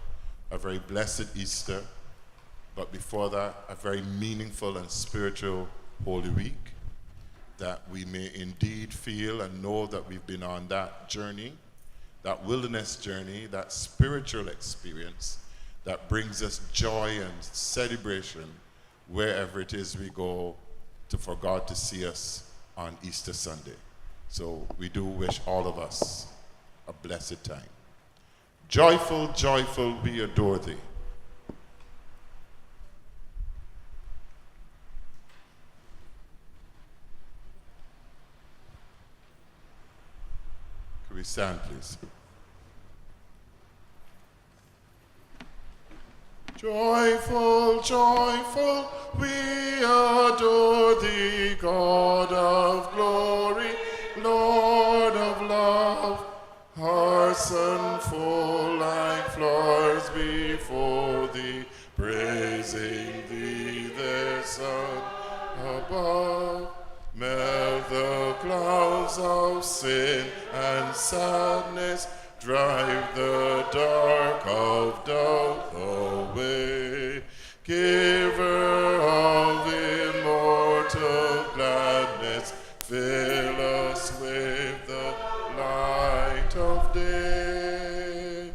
a very blessed Easter, but before that, a very meaningful and spiritual Holy Week, that we may indeed feel and know that we've been on that journey, that wilderness journey, that spiritual experience that brings us joy and celebration wherever it is we go for God to see us on Easter Sunday. So we do wish all of us a blessed time. Joyful, joyful, we adore thee. Could we stand, please? Joyful, joyful, we adore thee, God of glory, Lord of love. Hearts unfold like flowers before thee, praising thee, the Son above. Melt the clouds of sin and sadness, drive the dark of doubt away. Giver of immortal gladness, fill us with the light of day.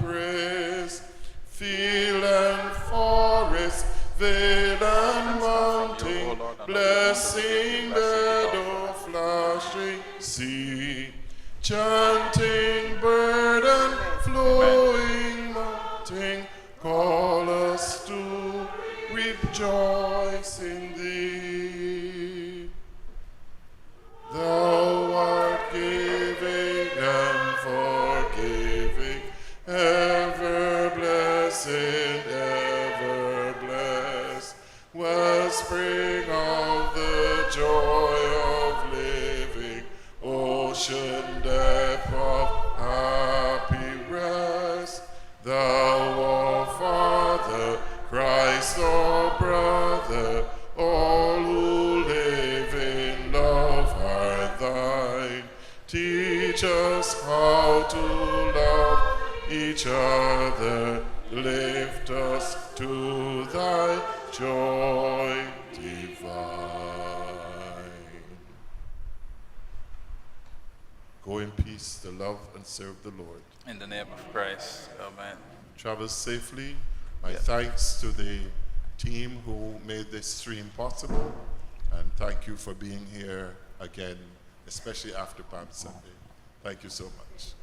praise. Field and forest, vale and mountain, blessing bed of flashing sea, chanting bird and flowing mountain, call us to rejoice in thee. Thou art giving and forgiving, ever blessed, ever blessed, wellspring of the joy of living, ocean depth of happy rest. Thou, O Father, Christ, O brother, all who live in love are thine. Teach us how to love each other, lift us to thy joy divine. Go in peace to love and serve the Lord. In the name of Christ, amen. Travel safely. My thanks to the team who made this stream possible, and thank you for being here again, especially after Palm Sunday. Thank you so much.